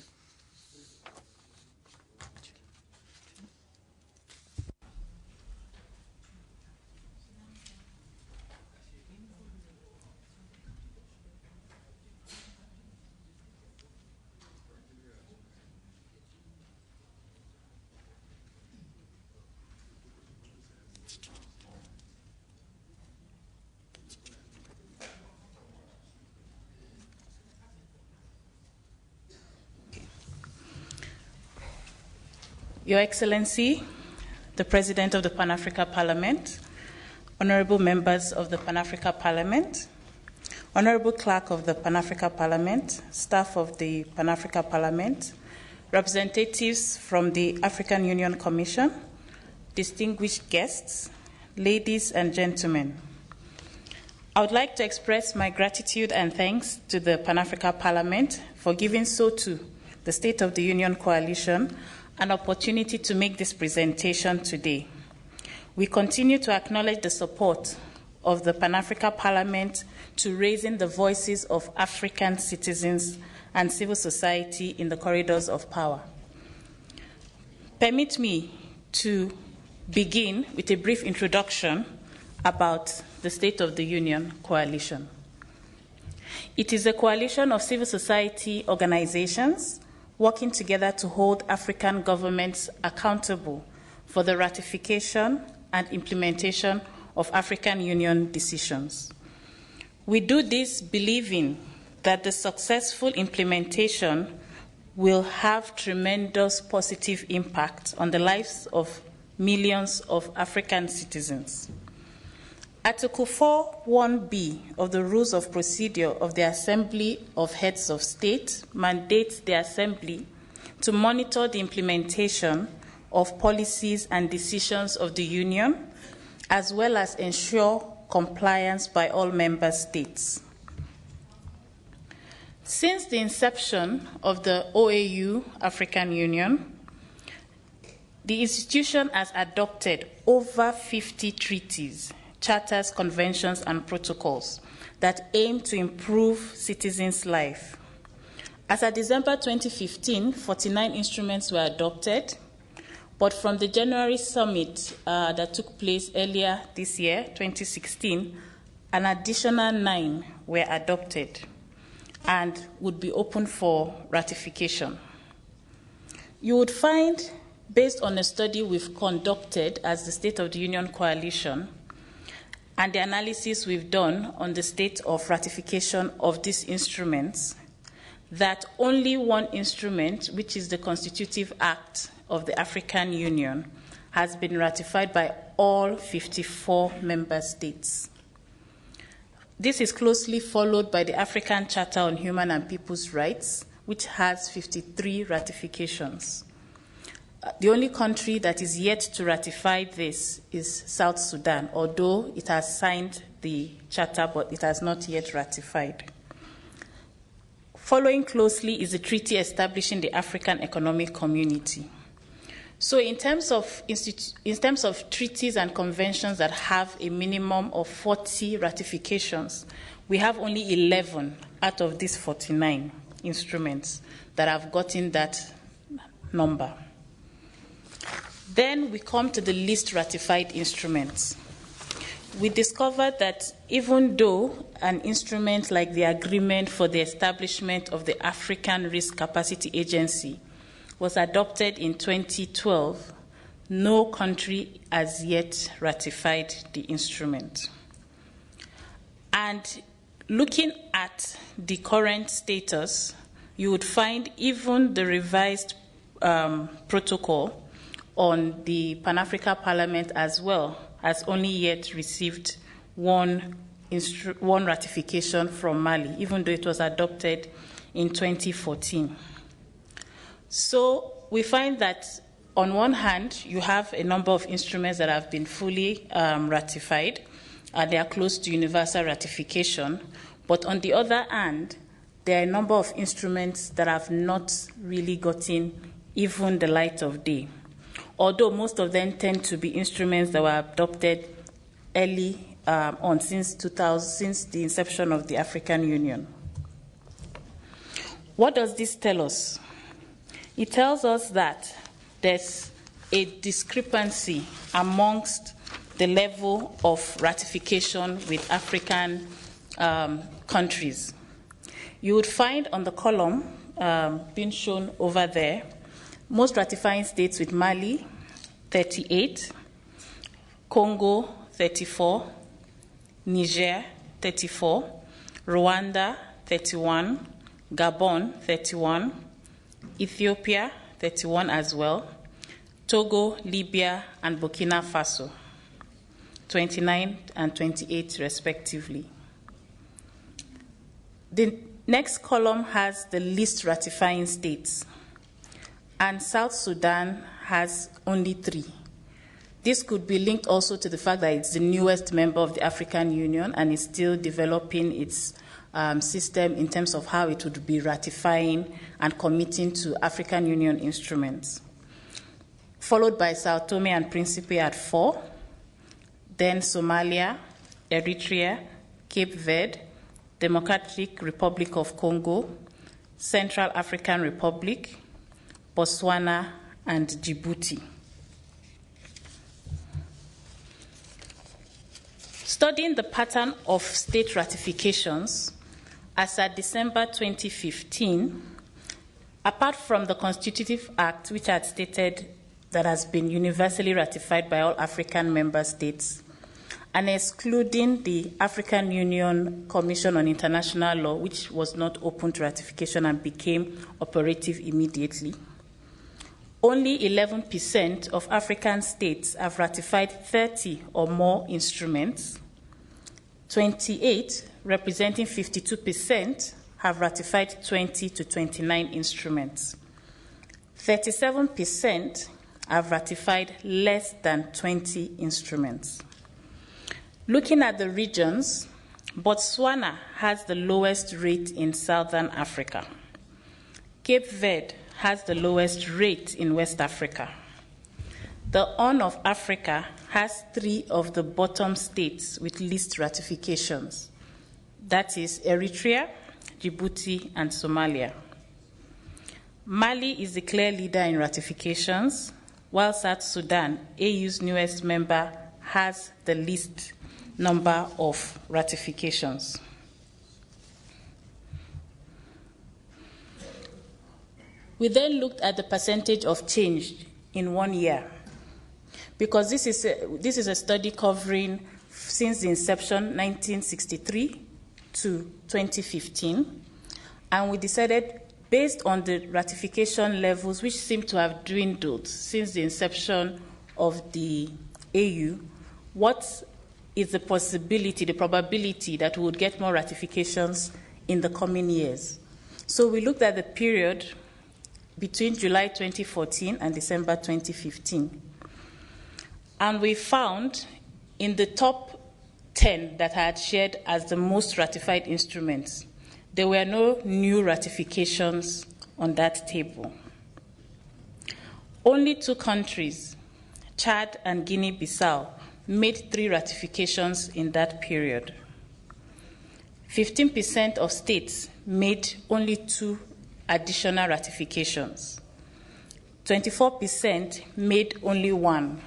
[SPEAKER 10] Your Excellency, the President of the Pan-Africa Parliament, honorable members of the Pan-Africa Parliament, honorable clerk of the Pan-Africa Parliament, staff of the Pan-Africa Parliament, representatives from the African Union Commission, distinguished guests, ladies and gentlemen. I would like to express my gratitude and thanks to the Pan-Africa Parliament for giving SOTU, the State of the Union Coalition, an opportunity to make this presentation today. We continue to acknowledge the support of the Pan-Africa Parliament to raising the voices of African citizens and civil society in the corridors of power. Permit me to begin with a brief introduction about the State of the Union Coalition. It is a coalition of civil society organizations working together to hold African governments accountable for the ratification and implementation of African Union decisions. We do this believing that the successful implementation will have tremendous positive impact on the lives of millions of African citizens. Article 4(1)(b) of the Rules of Procedure of the Assembly of Heads of State mandates the Assembly to monitor the implementation of policies and decisions of the Union, as well as ensure compliance by all member states. Since the inception of the OAU African Union, the institution has adopted over 50 treaties, charters, conventions, and protocols that aim to improve citizens' life. As of December 2015, 49 instruments were adopted, But from the January summit that took place earlier this year, 2016, an additional 9 were adopted and would be open for ratification. You would find, based on a study we've conducted as the State of the Union Coalition and the analysis we've done on the state of ratification of these instruments, that only one instrument, which is the Constitutive Act of the African Union, has been ratified by all 54 member states. This is closely followed by the African Charter on Human and People's Rights, which has 53 ratifications. The only country that is yet to ratify this is South Sudan, although it has signed the charter, but it has not yet ratified. Following closely is the treaty establishing the African Economic Community. So in terms of treaties and conventions that have a minimum of 40 ratifications, we have only 11 out of these 49 instruments that have gotten that number. Then we come to the least ratified instruments. We discovered that even though an instrument like the Agreement for the Establishment of the African Risk Capacity Agency was adopted in 2012, no country has yet ratified the instrument. And looking at the current status, you would find even the revised protocol on the Pan-African Parliament as well has only yet received one ratification from Mali, even though it was adopted in 2014. So we find that on one hand, you have a number of instruments that have been fully ratified, and they are close to universal ratification. But on the other hand, there are a number of instruments that have not really gotten even the light of day, although most of them tend to be instruments that were adopted early on since the inception of the African Union. What does this tell us? It tells us that there's a discrepancy amongst the level of ratification with African countries. You would find on the column being shown over there, most ratifying states with Mali, 38, Congo, 34, Niger, 34, Rwanda, 31, Gabon, 31, Ethiopia, 31 as well, Togo, Libya, and Burkina Faso, 29 and 28 respectively. The next column has the least ratifying states, and South Sudan has only 3. This could be linked also to the fact that it's the newest member of the African Union and is still developing its system in terms of how it would be ratifying and committing to African Union instruments. Followed by Sao Tome and Principe at 4, then Somalia, Eritrea, Cape Verde, Democratic Republic of Congo, Central African Republic, Botswana, and Djibouti. Studying the pattern of state ratifications, as at December 2015, apart from the Constitutive Act, which had stated that has been universally ratified by all African member states, and excluding the African Union Commission on International Law, which was not open to ratification and became operative immediately, only 11% of African states have ratified 30 or more instruments. 28, representing 52%, have ratified 20 to 29 instruments. 37% have ratified less than 20 instruments. Looking at the regions, Botswana has the lowest rate in Southern Africa. Cape Verde has the lowest rate in West Africa. The Horn of Africa has 3 of the bottom states with least ratifications. That is Eritrea, Djibouti, and Somalia. Mali is the clear leader in ratifications, while South Sudan, AU's newest member, has the least number of ratifications. We then looked at the percentage of change in 1 year, because this is a study covering since the inception, 1963 to 2015, and we decided, based on the ratification levels, which seem to have dwindled since the inception of the AU, what is the possibility, the probability that we would get more ratifications in the coming years. So we looked at the period between July 2014 and December 2015. And we found in the top 10 that I had shared as the most ratified instruments, there were no new ratifications on that table. Only 2 countries, Chad and Guinea-Bissau, made 3 ratifications in that period. 15% of states made only 2 additional ratifications. 24% made only 1.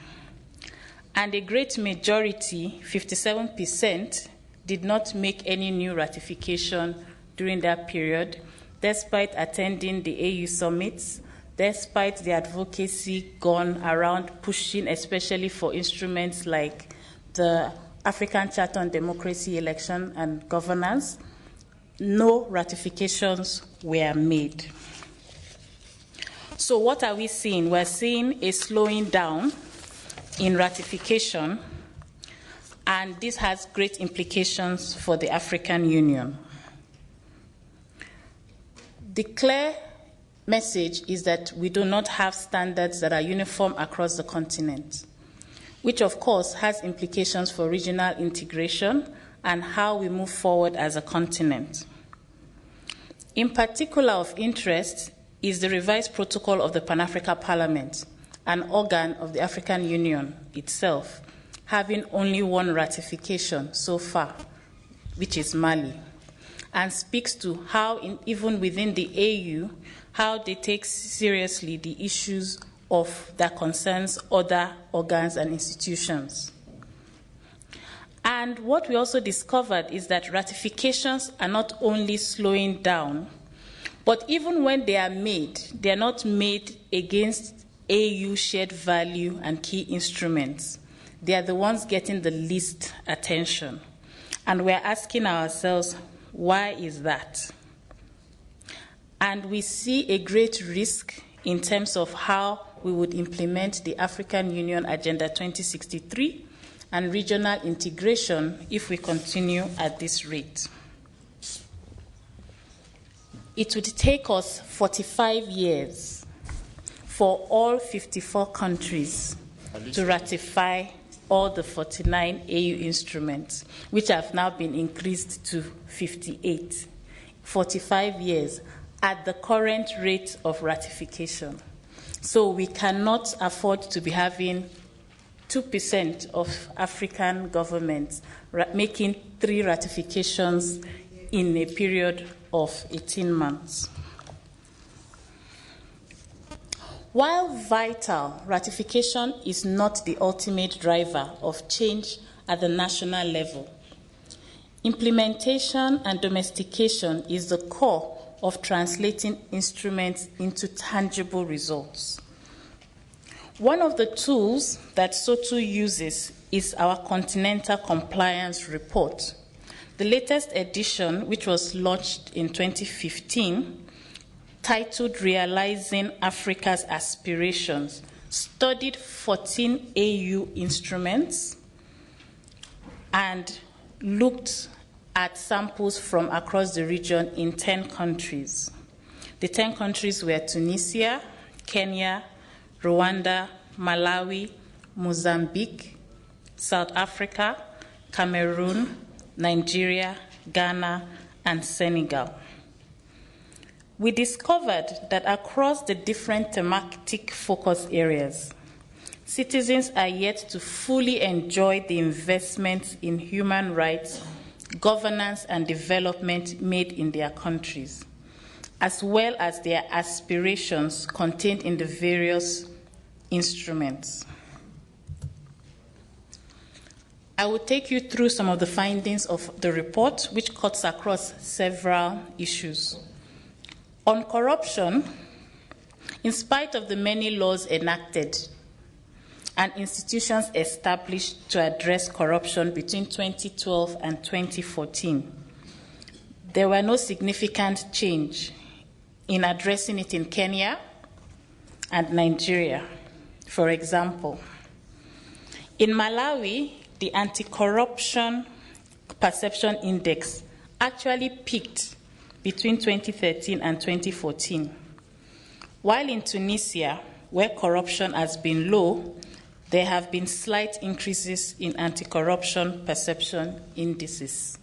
[SPEAKER 10] And a great majority, 57%, did not make any new ratification during that period, despite attending the AU summits, despite the advocacy gone around pushing, especially for instruments like the African Charter on Democracy, Election, and Governance. No ratifications were made. So what are we seeing? We're seeing a slowing down in ratification, and this has great implications for the African Union. The clear message is that we do not have standards that are uniform across the continent, which of course has implications for regional integration and how we move forward as a continent. In particular of interest is the revised protocol of the Pan-African Parliament, an organ of the African Union itself, having only 1 ratification so far, which is Mali, and speaks to how, even within the AU, how they take seriously the issues that concerns other organs and institutions. And what we also discovered is that ratifications are not only slowing down, but even when they are not made against AU shared value and key instruments. They are the ones getting the least attention. And we're asking ourselves, why is that? And we see a great risk in terms of how we would implement the African Union Agenda 2063 and regional integration if we continue at this rate. It would take us 45 years for all 54 countries to ratify all the 49 AU instruments, which have now been increased to 58. 45 years at the current rate of ratification. So we cannot afford to be having 2% of African governments making 3 ratifications in a period of 18 months. While vital, ratification is not the ultimate driver of change at the national level. Implementation and domestication is the core of translating instruments into tangible results. One of the tools that SOTU uses is our Continental Compliance Report. The latest edition, which was launched in 2015, titled Realizing Africa's Aspirations, studied 14 AU instruments and looked at samples from across the region in 10 countries. The 10 countries were Tunisia, Kenya, Rwanda, Malawi, Mozambique, South Africa, Cameroon, Nigeria, Ghana, and Senegal. We discovered that across the different thematic focus areas, citizens are yet to fully enjoy the investments in human rights, governance, and development made in their countries, as well as their aspirations contained in the various instruments. I will take you through some of the findings of the report, which cuts across several issues. On corruption, in spite of the many laws enacted and institutions established to address corruption between 2012 and 2014, there were no significant change in addressing it in Kenya and Nigeria, for example. In Malawi, the Anti-Corruption Perception Index actually peaked between 2013 and 2014, while in Tunisia, where corruption has been low, there have been slight increases in anti-corruption perception indices.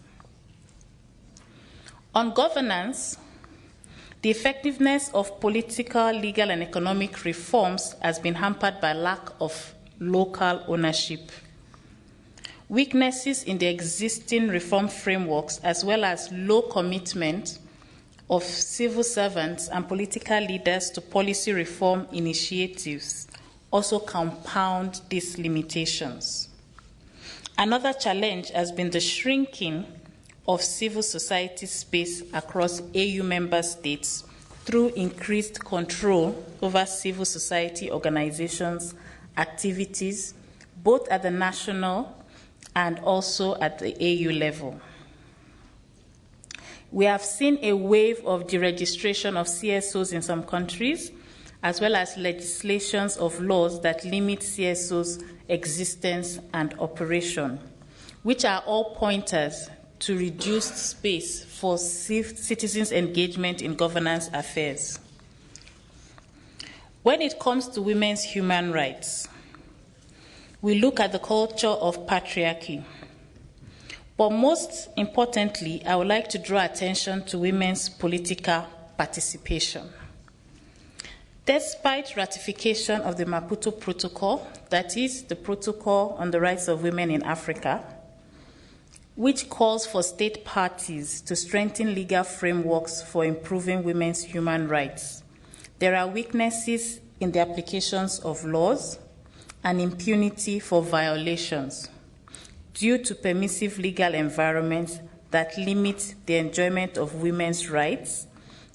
[SPEAKER 10] On governance, the effectiveness of political, legal, and economic reforms has been hampered by lack of local ownership. Weaknesses in the existing reform frameworks, as well as low commitment of civil servants and political leaders to policy reform initiatives, also compound these limitations. Another challenge has been the shrinking of civil society space across AU member states through increased control over civil society organizations' activities, both at the national and also at the AU level. We have seen a wave of deregistration of CSOs in some countries, as well as legislations of laws that limit CSOs' existence and operation, which are all pointers to reduced space for citizens' engagement in governance affairs. When it comes to women's human rights, we look at the culture of patriarchy. But most importantly, I would like to draw attention to women's political participation. Despite ratification of the Maputo Protocol, that is the Protocol on the Rights of Women in Africa, which calls for state parties to strengthen legal frameworks for improving women's human rights, there are weaknesses in the applications of laws and impunity for violations due to permissive legal environments that limit the enjoyment of women's rights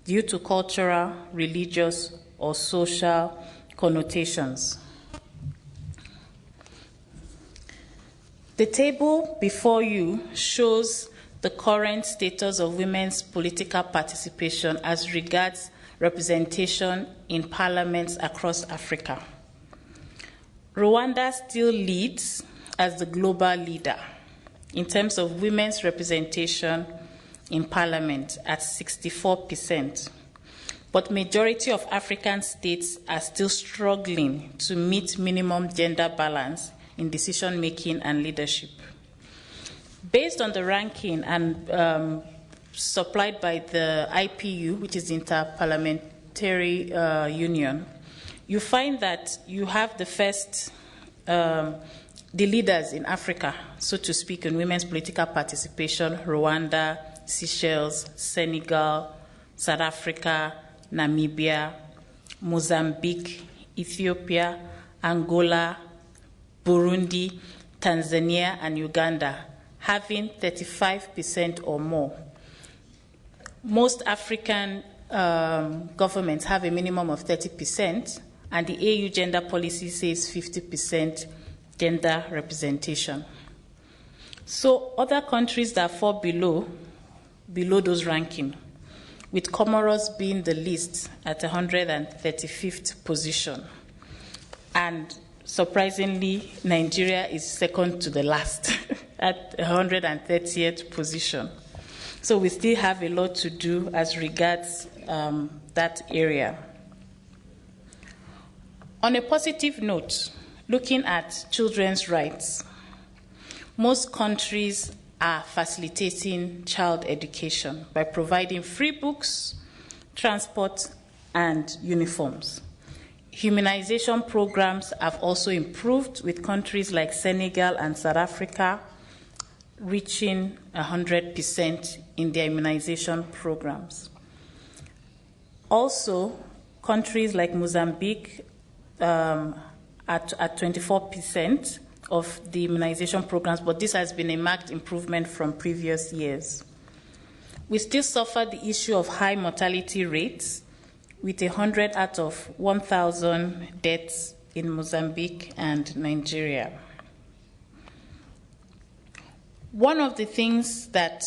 [SPEAKER 10] due to cultural, religious, or social connotations. The table before you shows the current status of women's political participation as regards representation in parliaments across Africa. Rwanda still leads as the global leader in terms of women's representation in parliament at 64%. But majority of African states are still struggling to meet minimum gender balance in decision-making and leadership. Based on the ranking and supplied by the IPU, which is the Interparliamentary Union, you find that you have the first, the leaders in Africa, so to speak, in women's political participation: Rwanda, Seychelles, Senegal, South Africa, Namibia, Mozambique, Ethiopia, Angola, Burundi, Tanzania, and Uganda, having 35% or more. Most African governments have a minimum of 30%, and the AU gender policy says 50% gender representation. So other countries that fall below those rankings, with Comoros being the least at 135th position. And surprisingly, Nigeria is second to the last at 130th position. So we still have a lot to do as regards that area. On a positive note, looking at children's rights, most countries are facilitating child education by providing free books, transport, and uniforms. Immunization programs have also improved, with countries like Senegal and South Africa reaching 100% in their immunization programs. Also, countries like Mozambique at 24% of the immunization programs, but this has been a marked improvement from previous years. We still suffer the issue of high mortality rates, with 100 out of 1,000 deaths in Mozambique and Nigeria. One of the things that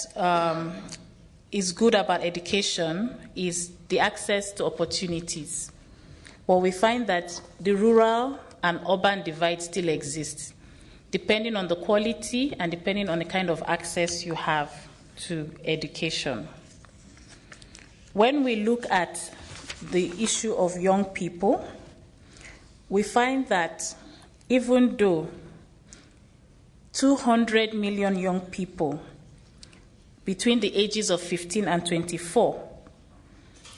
[SPEAKER 10] is good about education is the access to opportunities. But we find that the rural and urban divide still exists, depending on the quality and depending on the kind of access you have to education. When we look at the issue of young people, we find that even though 200 million young people between the ages of 15 and 24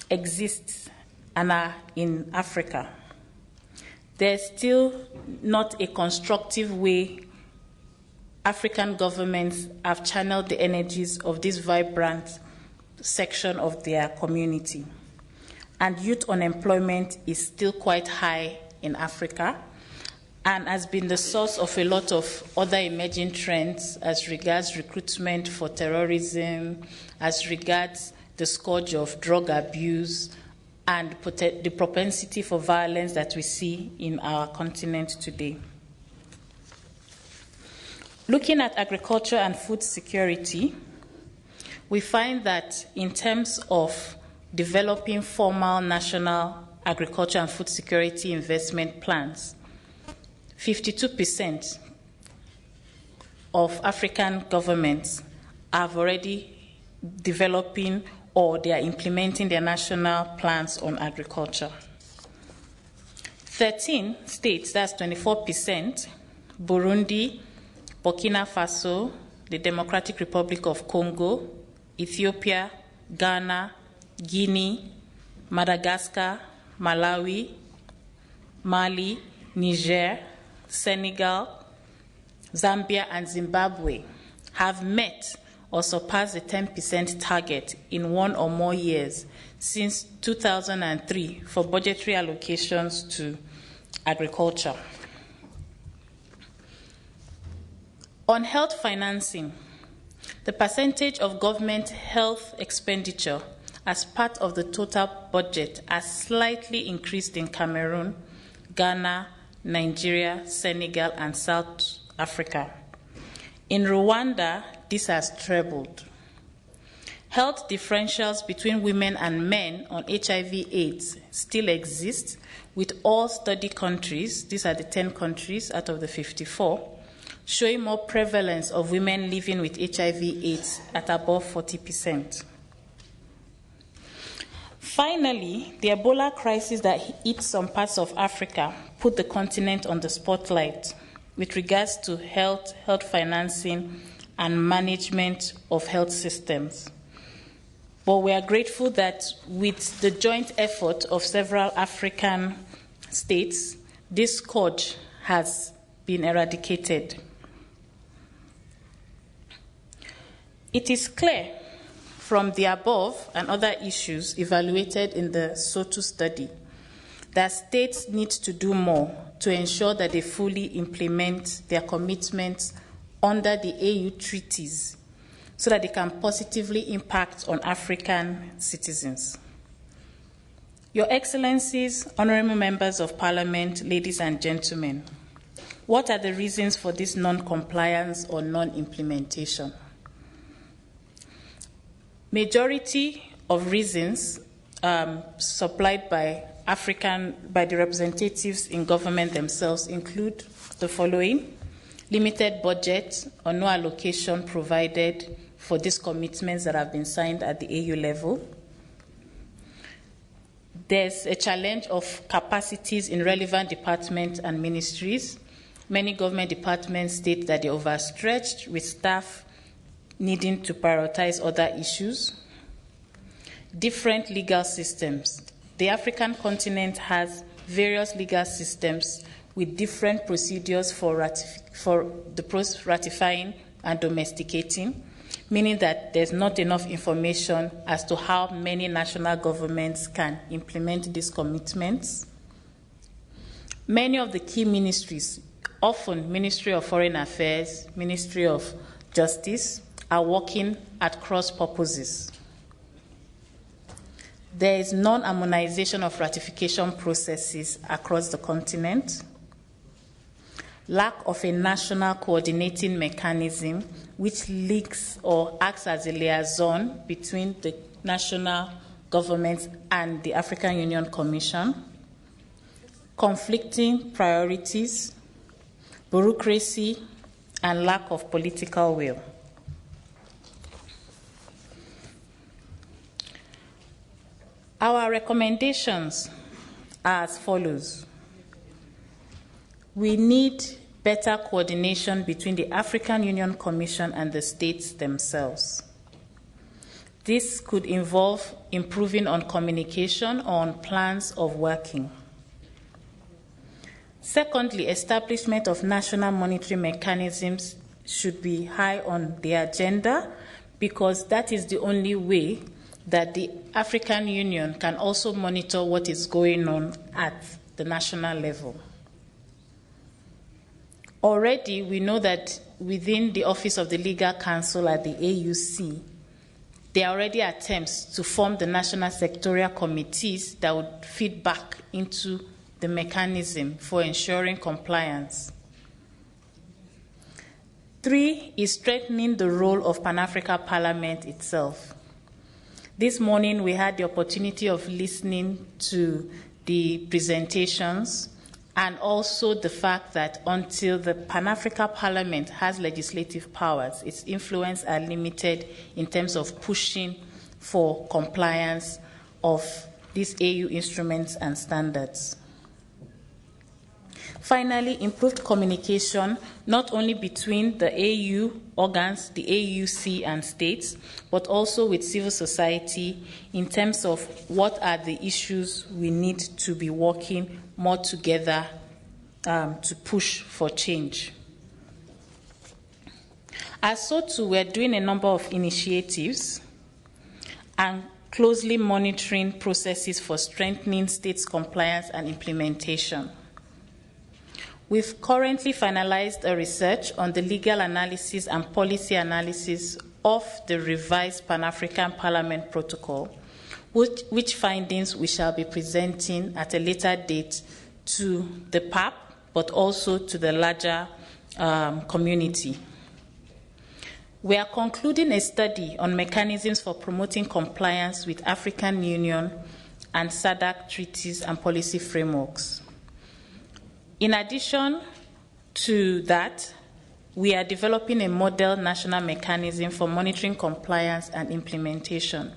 [SPEAKER 10] exist and are in Africa, there's still not a constructive way African governments have channeled the energies of this vibrant section of their community. And youth unemployment is still quite high in Africa and has been the source of a lot of other emerging trends as regards recruitment for terrorism, as regards the scourge of drug abuse, and the propensity for violence that we see in our continent today. Looking at agriculture and food security, we find that in terms of developing formal national agriculture and food security investment plans, 52% of African governments are already developing or they are implementing their national plans on agriculture. 13 states, that's 24%, Burundi, Burkina Faso, the Democratic Republic of Congo, Ethiopia, Ghana, Guinea, Madagascar, Malawi, Mali, Niger, Senegal, Zambia, and Zimbabwe have met or surpassed the 10% target in one or more years since 2003 for budgetary allocations to agriculture. On health financing, the percentage of government health expenditure as part of the total budget has slightly increased in Cameroon, Ghana, Nigeria, Senegal, and South Africa. In Rwanda, this has trebled. Health differentials between women and men on HIV/AIDS still exist, with all study countries, these are the 10 countries out of the 54, showing more prevalence of women living with HIV/AIDS at above 40%. Finally, the Ebola crisis that hit some parts of Africa put the continent on the spotlight with regards to health financing, and management of health systems. But we are grateful that with the joint effort of several African states, this scourge has been eradicated. It is clear from the above and other issues evaluated in the SOTU study that states need to do more to ensure that they fully implement their commitments under the AU treaties so that they can positively impact on African citizens. Your Excellencies, honorable members of Parliament, ladies and gentlemen, what are the reasons for this non-compliance or non-implementation? Majority of reasons supplied by the representatives in government themselves include the following: limited budget or no allocation provided for these commitments that have been signed at the AU level. There's a challenge of capacities in relevant departments and ministries. Many government departments state that they're overstretched with staff needing to prioritize other issues. Different legal systems. The African continent has various legal systems with different procedures for the ratifying and domesticating, meaning that there's not enough information as to how many national governments can implement these commitments. Many of the key ministries, often Ministry of Foreign Affairs, Ministry of Justice, are working at cross purposes. There is non-harmonization of ratification processes across the continent, lack of a national coordinating mechanism which links or acts as a liaison between the national governments and the African Union Commission, conflicting priorities, bureaucracy, and lack of political will. Our recommendations are as follows. We need better coordination between the African Union Commission and the states themselves. This could involve improving on communication or on plans of working. Secondly, establishment of national monitoring mechanisms should be high on the agenda because that is the only way that the African Union can also monitor what is going on at the national level. Already, we know that within the Office of the Legal Counsel at the AUC, there are already attempts to form the national sectorial committees that would feed back into the mechanism for ensuring compliance. 3 is strengthening the role of Pan-African Parliament itself. This morning, we had the opportunity of listening to the presentations and also the fact that until the Pan-African Parliament has legislative powers, its influence are limited in terms of pushing for compliance of these AU instruments and standards. Finally, improved communication, not only between the AU organs, the AUC and states, but also with civil society in terms of what are the issues we need to be working more together to push for change. As SOTU, we're doing a number of initiatives and closely monitoring processes for strengthening states' compliance and implementation. We've currently finalized a research on the legal analysis and policy analysis of the revised Pan-African Parliament Protocol, which findings we shall be presenting at a later date to the PAP, but also to the larger community. We are concluding a study on mechanisms for promoting compliance with African Union and SADC treaties and policy frameworks. In addition to that, we are developing a model national mechanism for monitoring compliance and implementation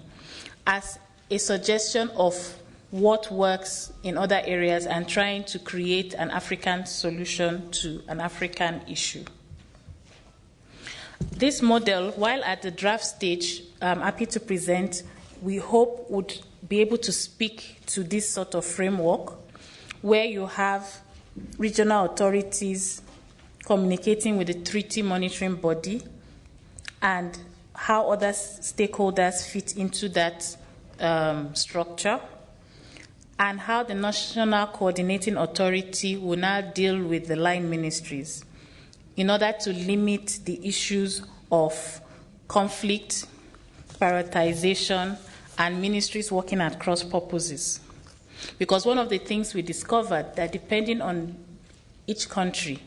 [SPEAKER 10] as a suggestion of what works in other areas and trying to create an African solution to an African issue. This model, while at the draft stage, I'm happy to present, we hope would be able to speak to this sort of framework where you have regional authorities communicating with the treaty monitoring body and how other stakeholders fit into that structure, and how the national coordinating authority will now deal with the line ministries in order to limit the issues of conflict, prioritization, and ministries working at cross purposes. Because one of the things we discovered that depending on each country,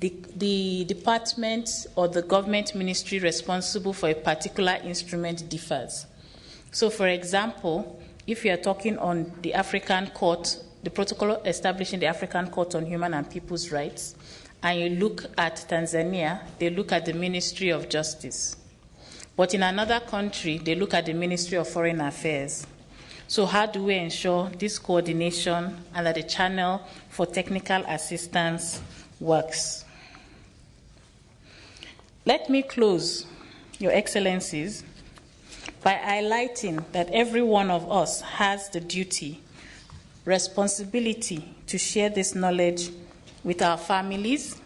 [SPEAKER 10] the department or the government ministry responsible for a particular instrument differs. So, for example, if you are talking on the African Court, the protocol establishing the African Court on Human and People's Rights, and you look at Tanzania, they look at the Ministry of Justice. But in another country, they look at the Ministry of Foreign Affairs. So how do we ensure this coordination and that the channel for technical assistance works? Let me close, Your Excellencies, by highlighting that every one of us has the duty, responsibility to share this knowledge with our families,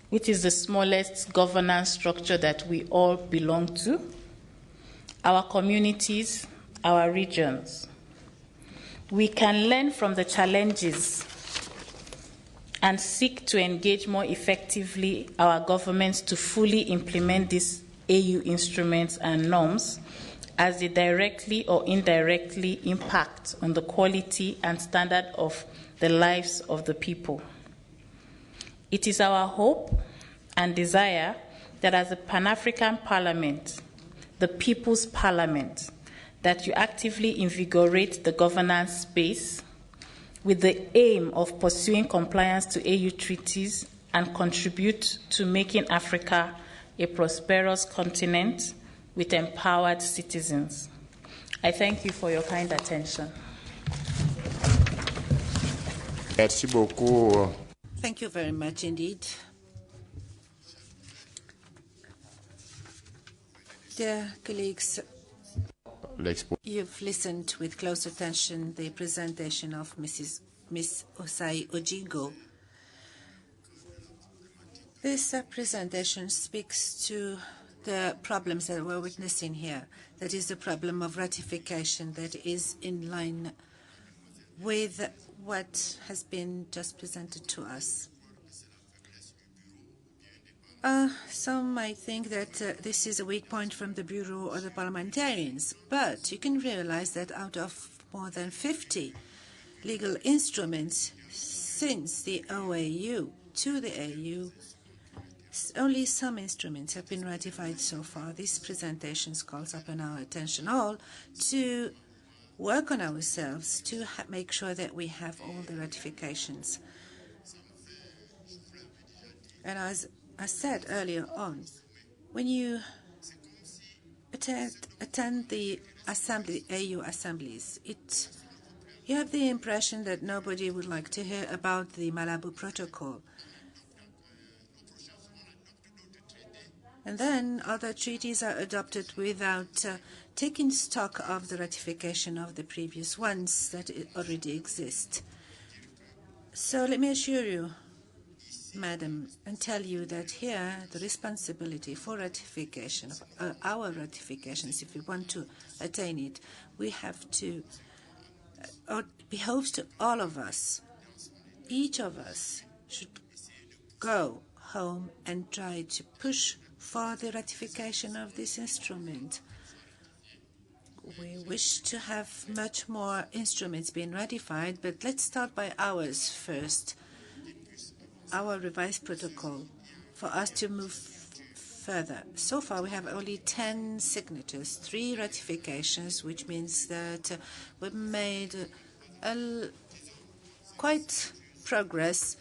[SPEAKER 10] which is the smallest governance structure that we all belong to, our communities, our regions. We can learn from the challenges and seek to engage more effectively our governments to fully implement these AU instruments and norms as they directly or indirectly impact on the quality and standard of the lives of the people. It is our hope and desire that as a Pan-African Parliament, the People's Parliament, that you actively invigorate the governance space with the aim of pursuing compliance to AU treaties and contribute to making Africa a prosperous continent with empowered citizens. I thank you for your kind attention.
[SPEAKER 1] Merci beaucoup.
[SPEAKER 9] Thank you very much indeed. Dear colleagues, you've listened with close attention the presentation of Miss Osai Ojigho. This presentation speaks to the problems that we're witnessing here. That is the problem of ratification that is in line with what has been just presented to us. Some might think that this is a weak point from the Bureau or the parliamentarians, but you can realize that out of more than 50 legal instruments since the OAU to the AU, only some instruments have been ratified so far. This presentation calls upon our attention all to work on ourselves to make sure that we have all the ratifications. And as I said earlier on, when you attend the assembly, AU assemblies, you have the impression that nobody would like to hear about the Malabo Protocol. And then other treaties are adopted without taking stock of the ratification of the previous ones that already exist. So let me assure you, Madam, and tell you that here the responsibility for ratification, our ratifications, if we want to attain it, we have to, it behoves to all of us. Each of us should go home and try to push for the ratification of this instrument. We wish to have much more instruments being ratified, but let's start by ours first, our revised protocol, for us to move further. So far, we have only 10 signatures, 3 ratifications, which means that we've made quite progress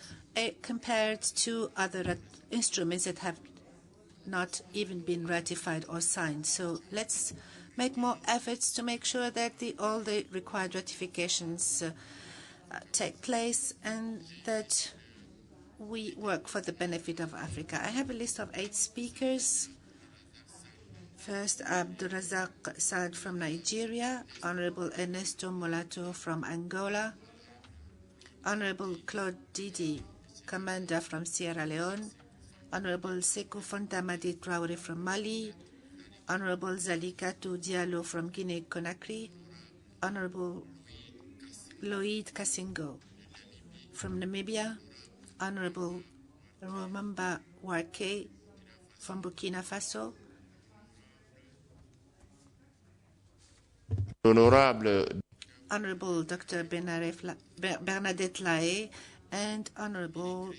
[SPEAKER 9] compared to other instruments that have not even been ratified or signed. So let's make more efforts to make sure that all the required ratifications take place and that we work for the benefit of Africa. I have a list of 8 speakers. First, Abdourazak Saad from Nigeria, Honorable Ernesto Molato from Angola, Honorable Claude Didi, Commander from Sierra Leone, Honorable Sekou Fontamadi Traoré from Mali, Honorable Zalikatu Diallo from Guinea-Conakry, Honorable Loïd Kassingo from Namibia, Honorable Romamba Warke from Burkina Faso, Honorable Dr. Bernadette Lae, and Honorable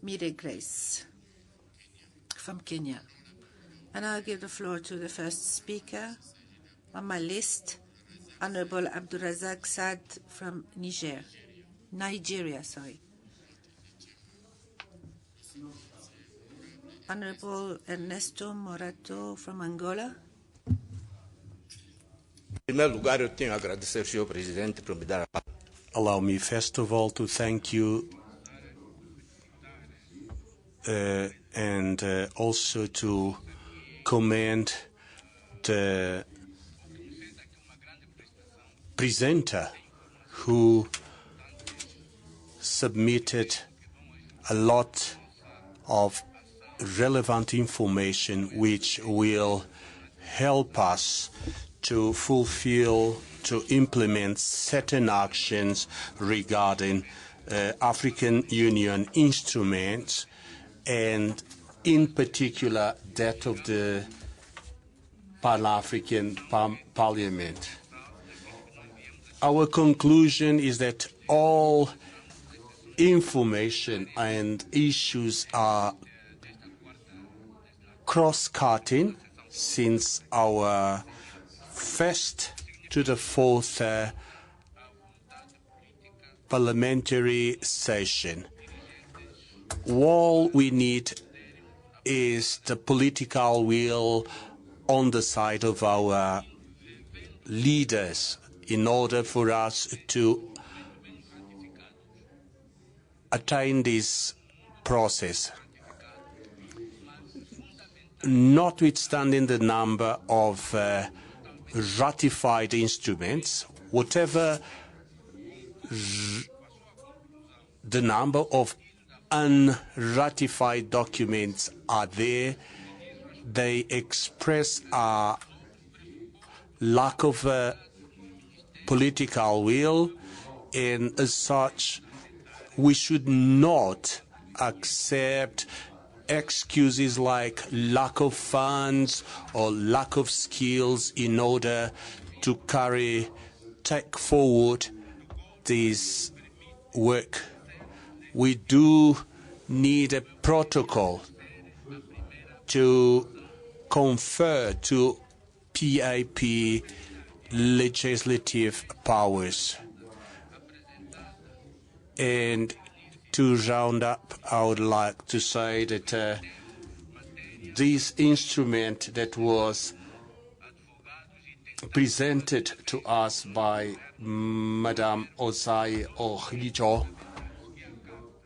[SPEAKER 9] Mire Grace from Kenya. And I'll give the floor to the first speaker on my list, Honorable Abdourazak Saad from Nigeria. Honorable Ernesto Morato from Angola.
[SPEAKER 11] Allow me first of all to thank you and also to commend the presenter who submitted a lot of relevant information which will help us to implement certain actions regarding African Union instruments, and in particular that of the Pan-African Parliament. Our conclusion is that all information and issues are cross-cutting since our first to the fourth parliamentary session. All we need is the political will on the side of our leaders in order for us to attain this process. Notwithstanding the number of ratified instruments, whatever the number of unratified documents are there, they express a lack of political will, and as such, we should not accept excuses like lack of funds or lack of skills in order to take forward this work. We do need a protocol to confer to PIP legislative powers. And to round up, I would like to say that this instrument that was presented to us by Madame Osai Ojigho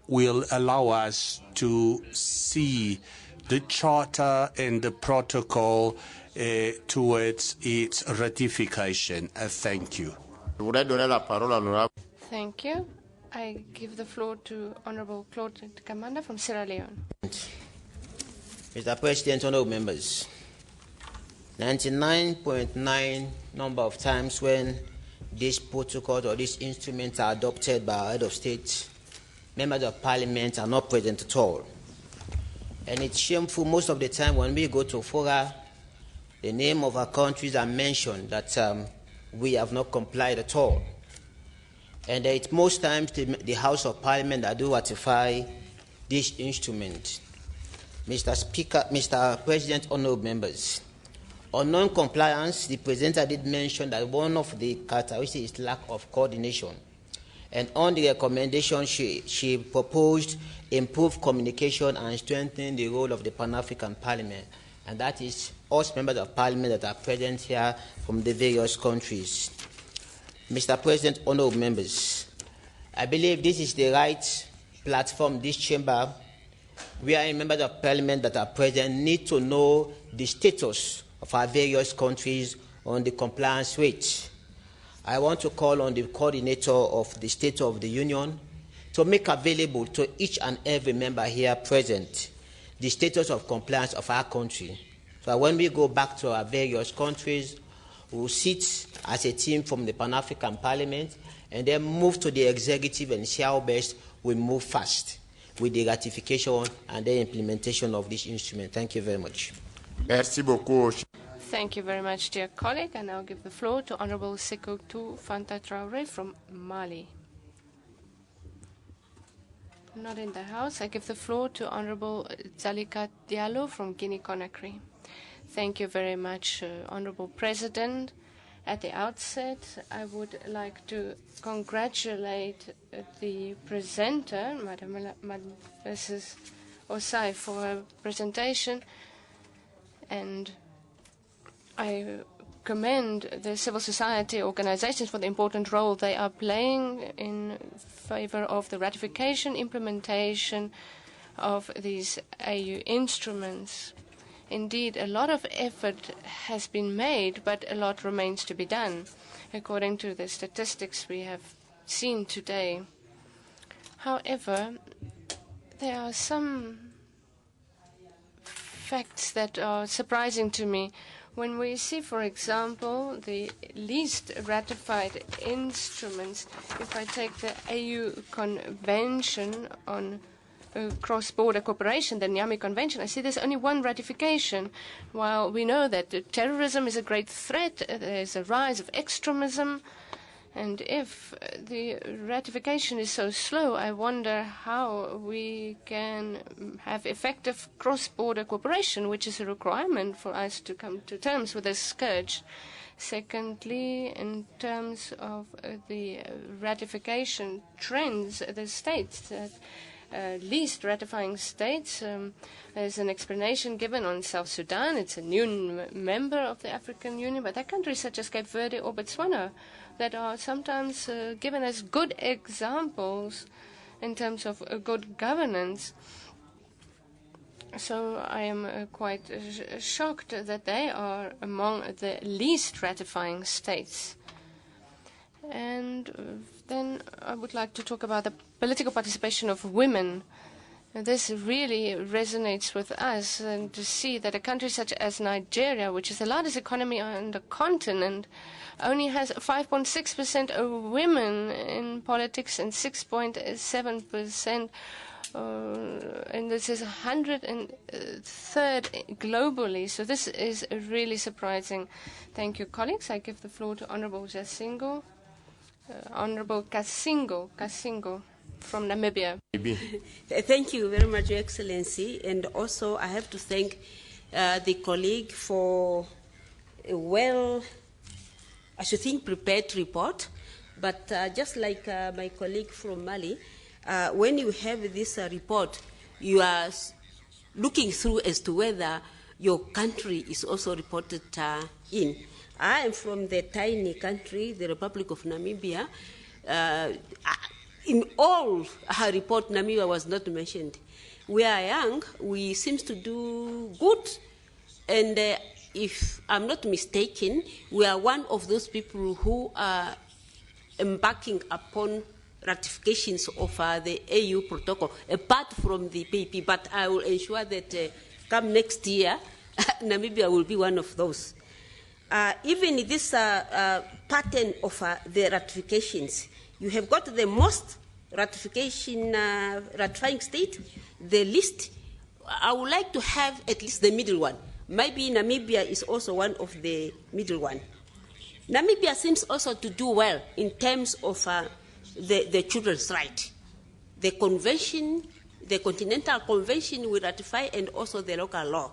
[SPEAKER 11] will allow us to see the charter and the protocol towards its ratification. Thank you.
[SPEAKER 2] Thank you. I give the floor to Honorable Claude Kamanda from Sierra Leone.
[SPEAKER 12] Mr. President, honorable members, 99.9 number of times when this protocol or these instruments are adopted by our head of state, members of parliament are not present at all. And it's shameful most of the time when we go to fora, the name of our countries are mentioned that we have not complied at all. And it's most times the House of Parliament that do ratify this instrument. Mr. Speaker, Mr. President, honorable members, on non-compliance, the presenter did mention that one of the characteristics is lack of coordination. And on the recommendation, she proposed improved communication and strengthening the role of the Pan-African Parliament. And that is us members of Parliament that are present here from the various countries. Mr. President, honorable members, I believe this is the right platform, this chamber, where members of Parliament that are present need to know the status of our various countries on the compliance rate. I want to call on the coordinator of the State of the Union to make available to each and every member here present the status of compliance of our country. So when we go back to our various countries, we'll sit as a team from the Pan-African Parliament and then move to the executive and see how best we move fast with the ratification and the implementation of this instrument. Thank you very much.
[SPEAKER 1] Merci beaucoup.
[SPEAKER 2] Thank you very much, dear colleague. And I'll give the floor to Honorable Sekoutou Fanta Traoré from Mali. Not in the House. I give the floor to Honorable Zalika Diallo from Guinea-Conakry. Thank you very much, Honorable President. At the outset, I would like to congratulate the presenter, Mrs. Osai, for her presentation, and I commend the civil society organizations for the important role they are playing in favor of the ratification, implementation of these AU instruments. Indeed, a lot of effort has been made, but a lot remains to be done, according to the statistics we have seen today. However, there are some facts that are surprising to me. When we see, for example, the least ratified instruments, if I take the AU Convention on cross-border cooperation, the Niamey Convention, I see there's only one ratification. While we know that terrorism is a great threat, there's a rise of extremism, and if the ratification is so slow, I wonder how we can have effective cross-border cooperation, which is a requirement for us to come to terms with this scourge. Secondly, in terms of the ratification trends, the states that least ratifying states, there's an explanation given on South Sudan. It's a new member of the African Union, but there are countries such as Cape Verde or Botswana that are sometimes given as good examples in terms of good governance. So I am quite shocked that they are among the least ratifying states. And then I would like to talk about the political participation of women. This really resonates with us, and to see that a country such as Nigeria, which is the largest economy on the continent, only has 5.6% of women in politics and 6.7%, and this is 103rd globally. So this is really surprising. Thank you, colleagues. I give the floor to Honorable Jasingo. Honorable Kasingo from Namibia.
[SPEAKER 13] Thank you very much, Your Excellency. And also I have to thank the colleague for a prepared report. But just like my colleague from Mali, when you have this report, you are looking through as to whether your country is also reported in. I am from the tiny country, the Republic of Namibia. In all her report, Namibia was not mentioned. We are young, we seem to do good, and if I'm not mistaken, we are one of those people who are embarking upon ratifications of the AU protocol, apart from the PP, but I will ensure that come next year, Namibia will be one of those. Even this pattern of the ratifications, you have got the most ratifying state, the least. I would like to have at least the middle one. Maybe Namibia is also one of the middle one. Namibia seems also to do well in terms of the children's right. The convention, the Continental Convention we ratify, and also the local law.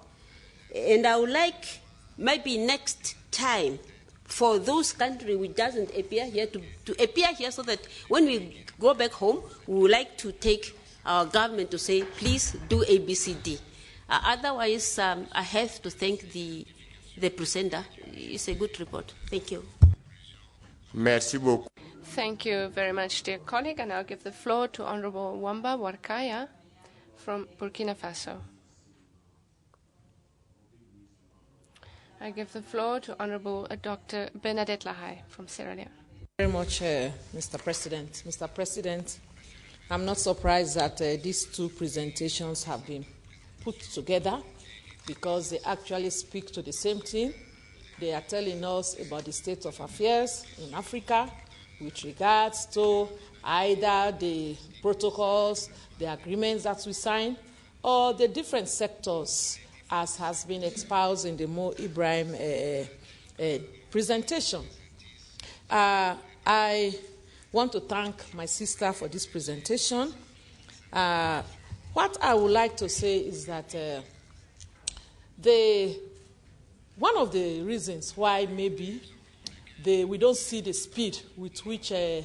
[SPEAKER 13] And I would like maybe next time for those countries which doesn't appear here to appear here, so that when we go back home, we would like to take our government to say, please do ABCD. Otherwise, I have to thank the presenter. It's a good report. Thank you.
[SPEAKER 1] Merci beaucoup.
[SPEAKER 2] Thank you very much, dear colleague. And I'll give the floor to Honorable Wamba Warkaya from Burkina Faso. I give the floor to Honorable Dr. Bernadette Lahai from Sierra Leone.
[SPEAKER 8] Very much, Mr. President. Mr. President, I'm not surprised that these two presentations have been put together, because they actually speak to the same thing. They are telling us about the state of affairs in Africa with regards to either the protocols, the agreements that we sign, or the different sectors, as has been espoused in the Mo Ibrahim presentation. I want to thank my sister for this presentation. What I would like to say is that one of the reasons why maybe we don't see the speed with which the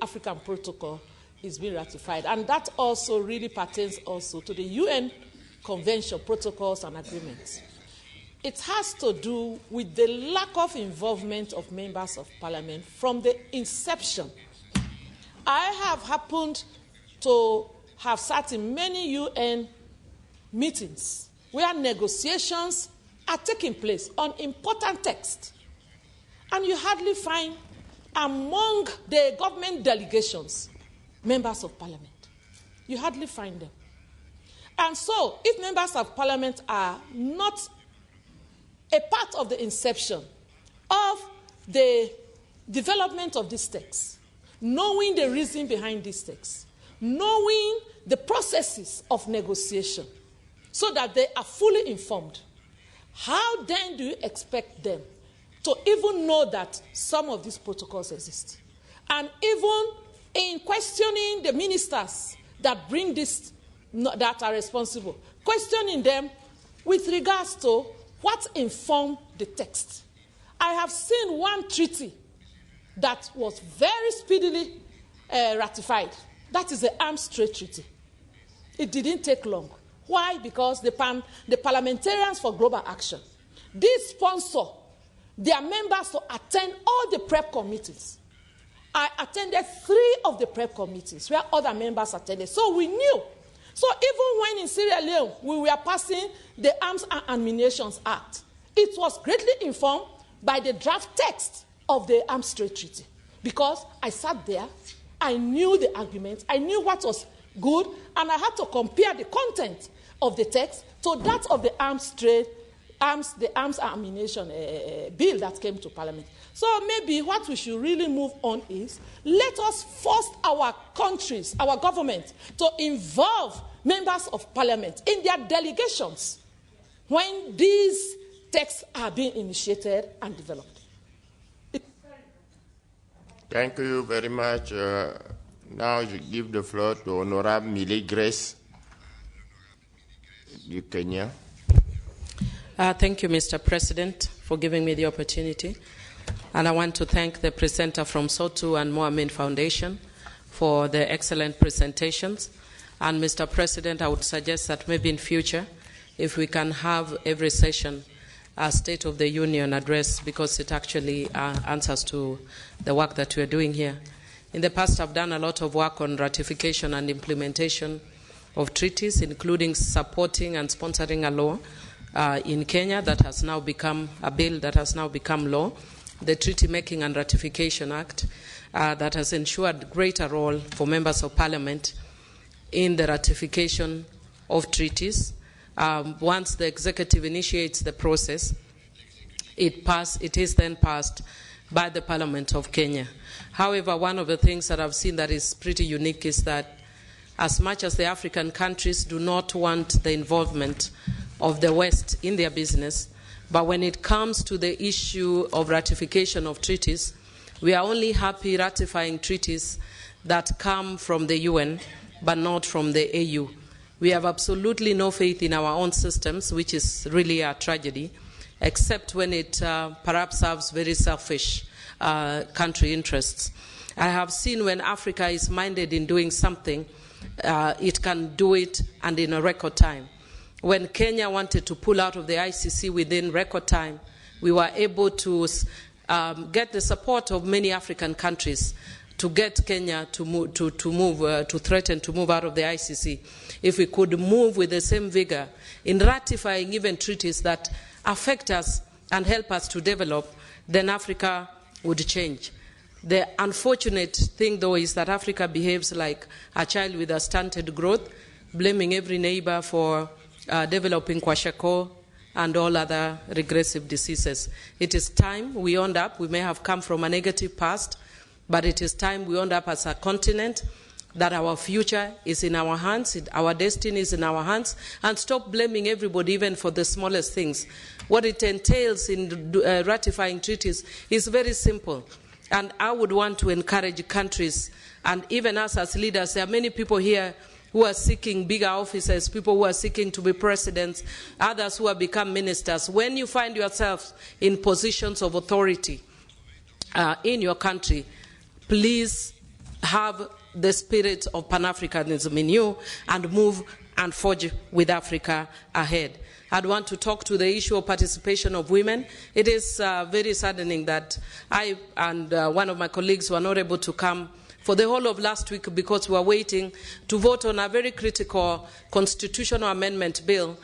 [SPEAKER 8] African protocol is being ratified, and that also really pertains also to the UN Convention, protocols and agreements. It has to do with the lack of involvement of members of parliament from the inception. I have happened to have sat in many UN meetings where negotiations are taking place on important texts, and you hardly find among the government delegations members of parliament. You hardly find them. And so, if members of parliament are not a part of the inception of the development of this text, knowing the reason behind this text, knowing the processes of negotiation, so that they are fully informed. How then do you expect them to even know that some of these protocols exist? And even in questioning the ministers that bring this, that are responsible, questioning them with regards to what informed the text. I have seen one treaty that was very speedily ratified. That is the Arms Trade Treaty. It didn't take long. Why? Because the Parliamentarians for Global Action did sponsor their members to attend all the prep committees. I attended 3 of the prep committees where other members attended. So we knew. So even when in Sierra Leone we were passing the Arms and Ammunition Act, it was greatly informed by the draft text of the Arms Trade Treaty. Because I sat there, I knew the arguments, I knew what was good, and I had to compare the content of the text to that of the the arms and ammunition bill that came to Parliament. So maybe what we should really move on is, let us force our countries, our government, to involve members of Parliament in their delegations when these texts are being initiated and developed.
[SPEAKER 1] Thank you very much. Now you give the floor to Honorable Millie Grace, du Kenya.
[SPEAKER 14] Thank you, Mr. President, for giving me the opportunity. And I want to thank the presenter from SOTU and Mohammed Foundation for the excellent presentations. And Mr. President, I would suggest that maybe in future, if we can have every session a State of the Union address, because it actually answers to the work that we're doing here. In the past, I've done a lot of work on ratification and implementation of treaties, including supporting and sponsoring a law in Kenya that has now become a bill that has now become law, the Treaty Making and Ratification Act, that has ensured greater role for members of Parliament in the ratification of treaties. Once the executive initiates the process, it is then passed by the Parliament of Kenya. However, one of the things that I've seen that is pretty unique is that as much as the African countries do not want the involvement of the West in their business, but when it comes to the issue of ratification of treaties, we are only happy ratifying treaties that come from the UN, but not from the AU. We have absolutely no faith in our own systems, which is really a tragedy, except when it perhaps serves very selfish country interests. I have seen when Africa is minded in doing something, it can do it and in a record time. When Kenya wanted to pull out of the ICC within record time, we were able to get the support of many African countries to get Kenya to threaten to move out of the ICC. If we could move with the same vigor in ratifying even treaties that affect us and help us to develop, then Africa would change. The unfortunate thing, though, is that Africa behaves like a child with a stunted growth, blaming every neighbor for developing kwashiorkor and all other regressive diseases. It is time we owned up. We may have come from a negative past, but it is time we owned up as a continent that our future is in our hands, our destiny is in our hands, and stop blaming everybody even for the smallest things. What it entails in ratifying treaties is very simple. And I would want to encourage countries, and even us as leaders, there are many people here who are seeking bigger offices, people who are seeking to be presidents, others who have become ministers. When you find yourself in positions of authority in your country, please have the spirit of Pan-Africanism in you and move and forge with Africa ahead. I'd want to talk to the issue of participation of women. It is very saddening that I and one of my colleagues were not able to come for the whole of last week because we were waiting to vote on a very critical constitutional amendment bill.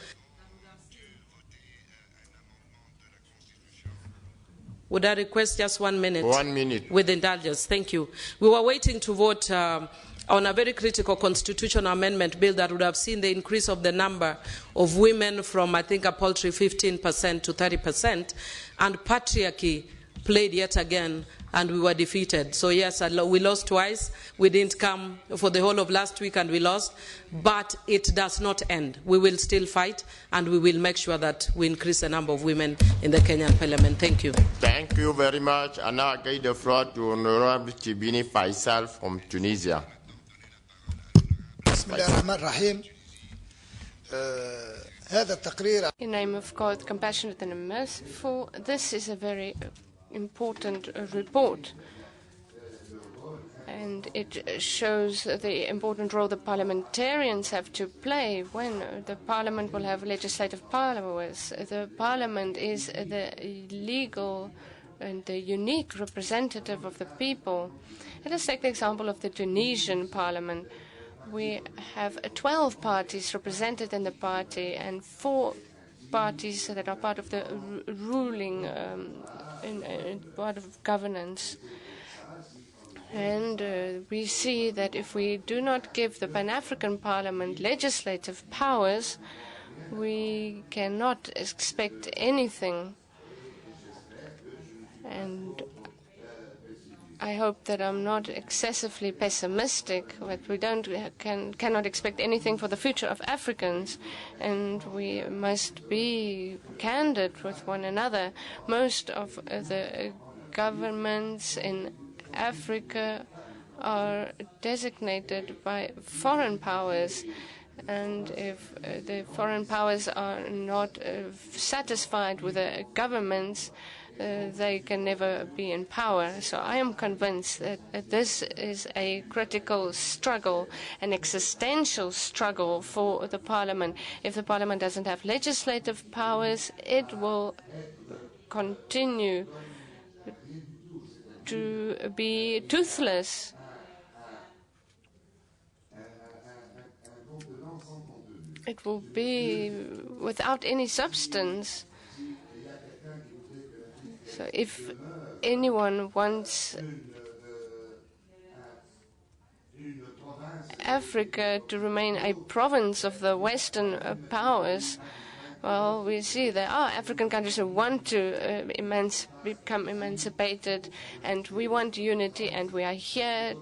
[SPEAKER 14] Would I request just 1 minute?
[SPEAKER 1] 1 minute.
[SPEAKER 14] With indulgence. Thank you. We were waiting to vote on a very critical constitutional amendment bill that would have seen the increase of the number of women from, I think, a paltry 15% to 30%, and patriarchy played yet again, and we were defeated. So yes, we lost twice. We didn't come for the whole of last week and we lost, but it does not end. We will still fight, and we will make sure that we increase the number of women in the Kenyan parliament. Thank you.
[SPEAKER 1] Thank you very much. And now I give the floor to Honorable Tibini Faisal from Tunisia.
[SPEAKER 2] In the name of God, compassionate and merciful, this is a very important report, and it shows the important role the parliamentarians have to play when the parliament will have legislative powers. The parliament is the legal and the unique representative of the people. Let us take the example of the Tunisian parliament. We have 12 parties represented in the party and 4 parties that are part of the ruling part of governance. And we see that if we do not give the Pan-African Parliament legislative powers, we cannot expect anything. And I hope that I'm not excessively pessimistic, but we cannot expect anything for the future of Africans, and we must be candid with one another. Most of the governments in Africa are designated by foreign powers, and if the foreign powers are not satisfied with the governments, they can never be in power. So I am convinced that this is a critical struggle, an existential struggle for the parliament. If the parliament doesn't have legislative powers, it will continue to be toothless. It will be without any substance. So if anyone wants Africa to remain a province of the Western powers, well, we see there are African countries who want to become emancipated, and we want unity, and we are here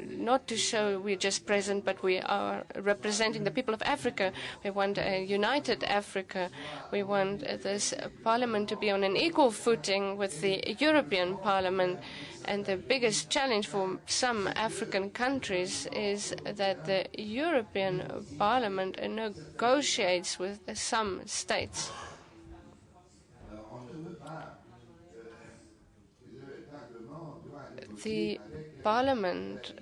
[SPEAKER 2] not to show we're just present, but we are representing the people of Africa. We want a united Africa. We want this parliament to be on an equal footing with the European Parliament. And the biggest challenge for some African countries is that the European Parliament negotiates with some states. The Parliament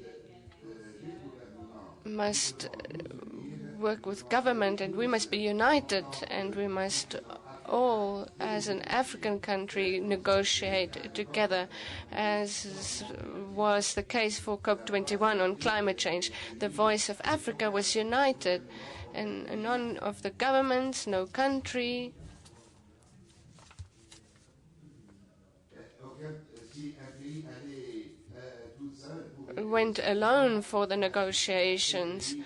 [SPEAKER 2] must work with government, and we must be united, and we must all, as an African country, negotiate together, as was the case for COP21 on climate change. The voice of Africa was united, and none of the governments, no country went alone for the negotiations.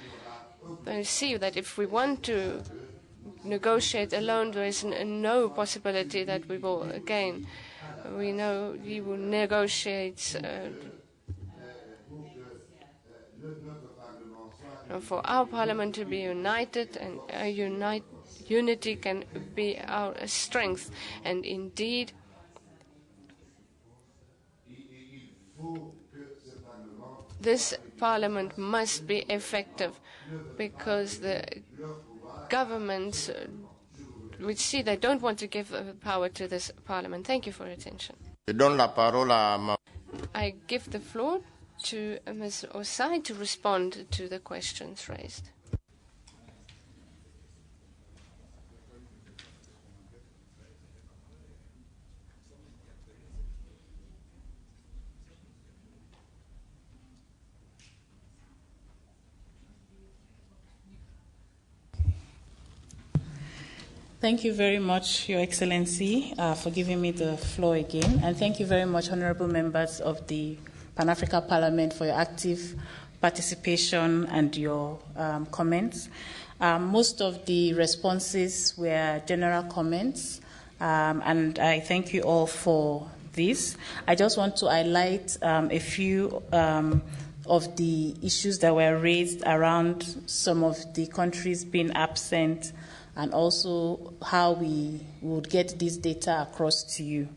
[SPEAKER 2] I see that if we want to negotiate alone, there is no possibility that we will gain. We know he will negotiate for our parliament to be united, and unity can be our strength. And indeed, this parliament must be effective, because the governments, we see they don't want to give power to this parliament. Thank you for your attention. I give the floor to Ms. Osai to respond to the questions raised.
[SPEAKER 10] Thank you very much, Your Excellency, for giving me the floor again. And thank you very much, honorable members of the Pan-African Parliament, for your active participation and your comments. Most of the responses were general comments, and I thank you all for this. I just want to highlight a few of the issues that were raised around some of the countries being absent, and also how we would get this data across to you.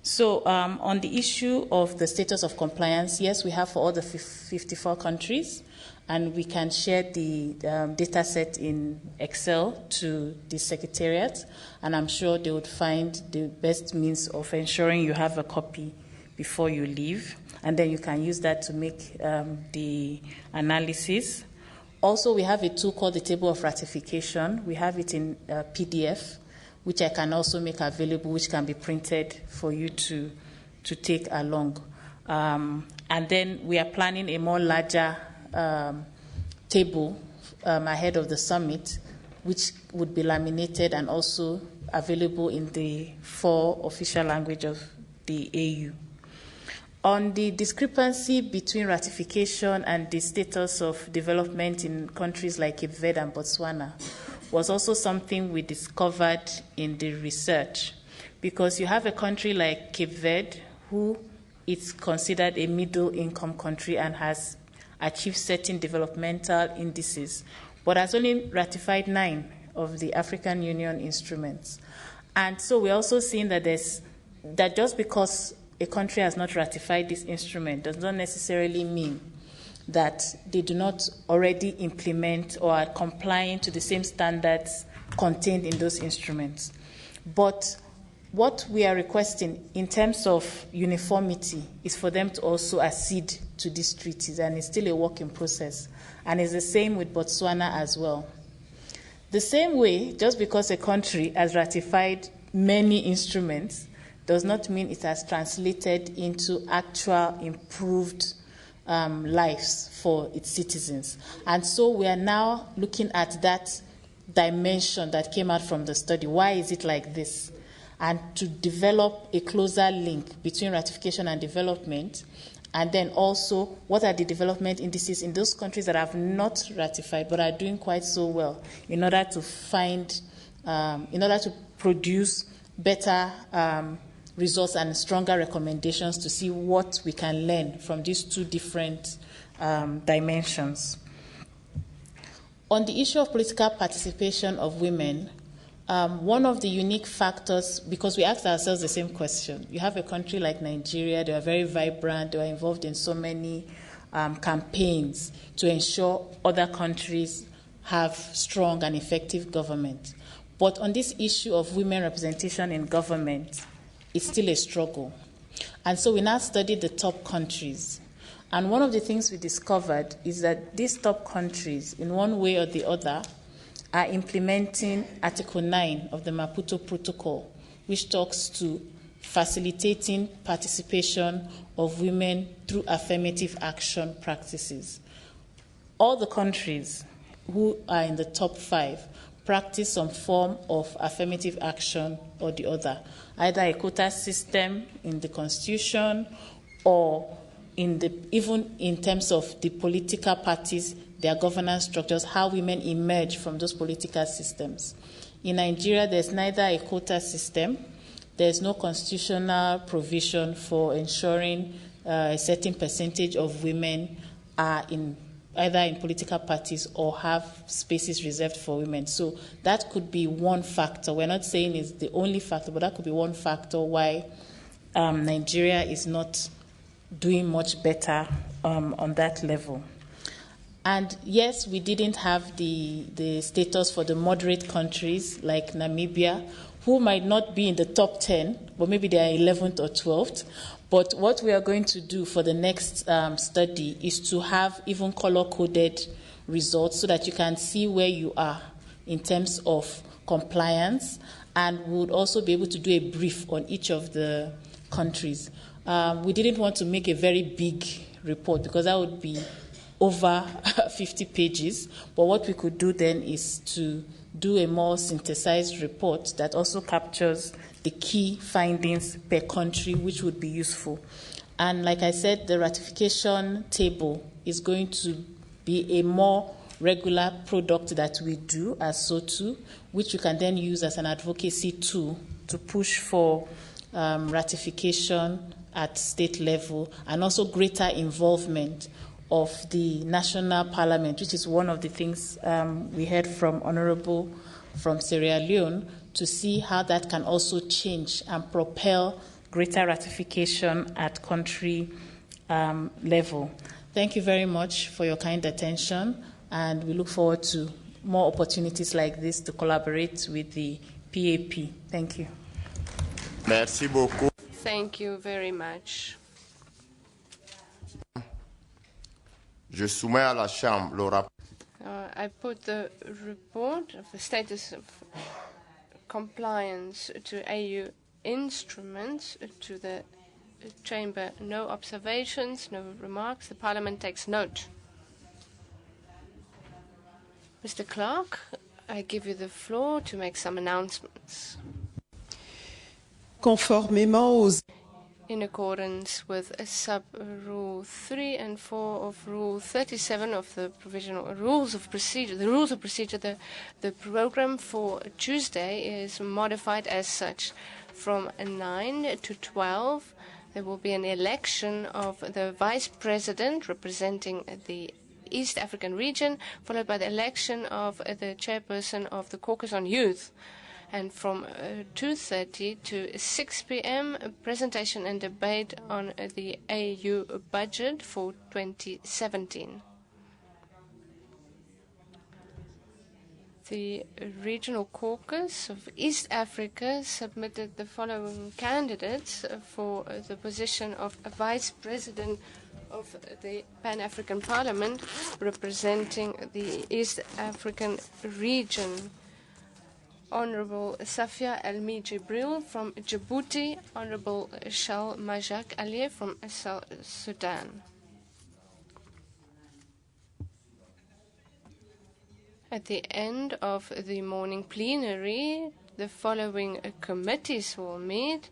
[SPEAKER 10] So on the issue of the status of compliance, yes, we have for all the 54 countries, and we can share the data set in Excel to the Secretariat, and I'm sure they would find the best means of ensuring you have a copy before you leave, and then you can use that to make the analysis. Also, we have a tool called the Table of Ratification. We have it in PDF, which I can also make available, which can be printed for you to take along. And then we are planning a more larger table ahead of the summit, which would be laminated and also available in the 4 official languages of the AU. On the discrepancy between ratification and the status of development in countries like Cape Verde and Botswana was also something we discovered in the research, because you have a country like Cape Verde who is considered a middle-income country and has achieved certain developmental indices, but has only ratified 9 of the African Union instruments. And so we're also seeing that that just because a country has not ratified this instrument does not necessarily mean that they do not already implement or are complying to the same standards contained in those instruments. But what we are requesting in terms of uniformity is for them to also accede to these treaties, and it's still a work in process. And it's the same with Botswana as well. The same way, just because a country has ratified many instruments does not mean it has translated into actual improved lives for its citizens. And so we are now looking at that dimension that came out from the study. Why is it like this? And to develop a closer link between ratification and development, and then also what are the development indices in those countries that have not ratified but are doing quite so well, in order to produce better results and stronger recommendations to see what we can learn from these 2 different dimensions. On the issue of political participation of women, one of the unique factors, because we asked ourselves the same question, you have a country like Nigeria, they are very vibrant, they are involved in so many campaigns to ensure other countries have strong and effective government. But on this issue of women representation in government, it's still a struggle. And so we now studied the top countries. And one of the things we discovered is that these top countries, in one way or the other, are implementing Article 9 of the Maputo Protocol, which talks to facilitating participation of women through affirmative action practices. All the countries who are in the top 5 practice some form of affirmative action or the other, either a quota system in the constitution or even in terms of the political parties, their governance structures, how women emerge from those political systems. In Nigeria, there's neither a quota system, there's no constitutional provision for ensuring a certain percentage of women are either in political parties or have spaces reserved for women. So that could be one factor. We're not saying it's the only factor, but that could be one factor why Nigeria is not doing much better on that level. And yes, we didn't have the status for the moderate countries like Namibia, who might not be in the top 10, but maybe they are 11th or 12th. But what we are going to do for the next study is to have even color-coded results so that you can see where you are in terms of compliance, and we would also be able to do a brief on each of the countries. We didn't want to make a very big report because that would be over 50 pages, but what we could do then is to do a more synthesized report that also captures the key findings per country, which would be useful. And like I said, the ratification table is going to be a more regular product that we do as SOTU, which you can then use as an advocacy tool to push for ratification at state level, and also greater involvement of the national parliament, which is one of the things we heard from Honorable from Sierra Leone, to see how that can also change and propel greater ratification at country level. Thank you very much for your kind attention, and we look forward to more opportunities like this to collaborate with the PAP. Thank you.
[SPEAKER 1] Merci beaucoup.
[SPEAKER 2] Thank you very much.
[SPEAKER 1] Je soumets à la Chambre le rapport.
[SPEAKER 2] I put the report of the status of compliance to AU instruments to the Chamber. No observations, no remarks. The Parliament takes note. Mr. Clark, I give you the floor to make some announcements.
[SPEAKER 7] Conformément aux
[SPEAKER 2] In accordance with sub-rule 3 and 4 of rule 37 of the provisional rules of procedure, the program for Tuesday is modified as such. From 9 to 12, there will be an election of the vice president representing the East African region, followed by the election of the chairperson of the Caucus on Youth. And from 2:30 to 6 p.m., a presentation and debate on the AU budget for 2017. The Regional Caucus of East Africa submitted the following candidates for the position of Vice President of the Pan-African Parliament representing the East African region. Honorable Safia Elmi Jibril from Djibouti, Honorable Shal Majak Ali from South Sudan. At the end of the morning plenary, the following committees will meet.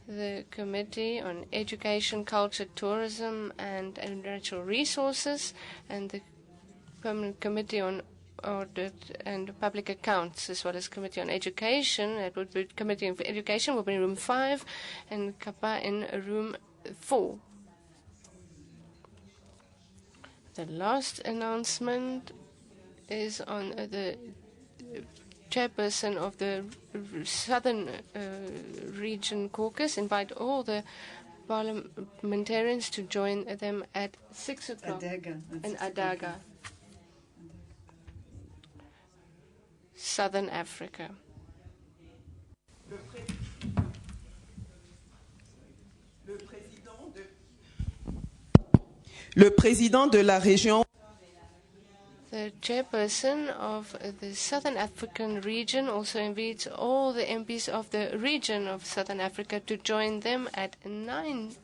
[SPEAKER 2] The Committee on Education, Culture, Tourism and Natural Resources, and the Permanent Committee on Audit and Public Accounts, as well as Committee on Education. That would be Committee on Education will be in room 5 and CAPA in room 4. The last announcement is on the chairperson of the Southern Region Caucus. Invite all the parliamentarians to join them at 6 o'clock in Adaga, Southern Africa.
[SPEAKER 7] Le président de la région.
[SPEAKER 2] The chairperson of the Southern African region also invites all the MPs of the region of Southern Africa to join them at 19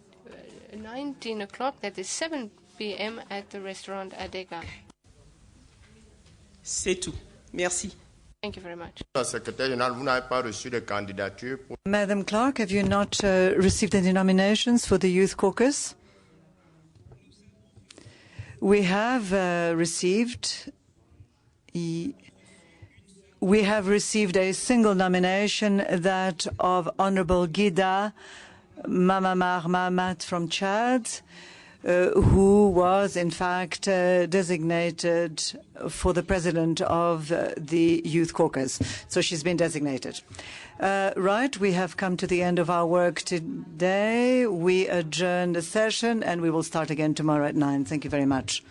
[SPEAKER 2] o'clock, that is 7 p.m. at the restaurant Adega.
[SPEAKER 7] C'est tout. Merci.
[SPEAKER 2] Thank you very much.
[SPEAKER 5] Madam Clerk, have you not received any nominations for the Youth Caucus? We have received a single nomination, that of Honorable Gida Mamamar Mahamat from Chad, who was in fact designated for the president of the Youth Caucus. So she's been designated. Right, we have come to the end of our work today. We adjourn the session and we will start again tomorrow at 9. Thank you very much.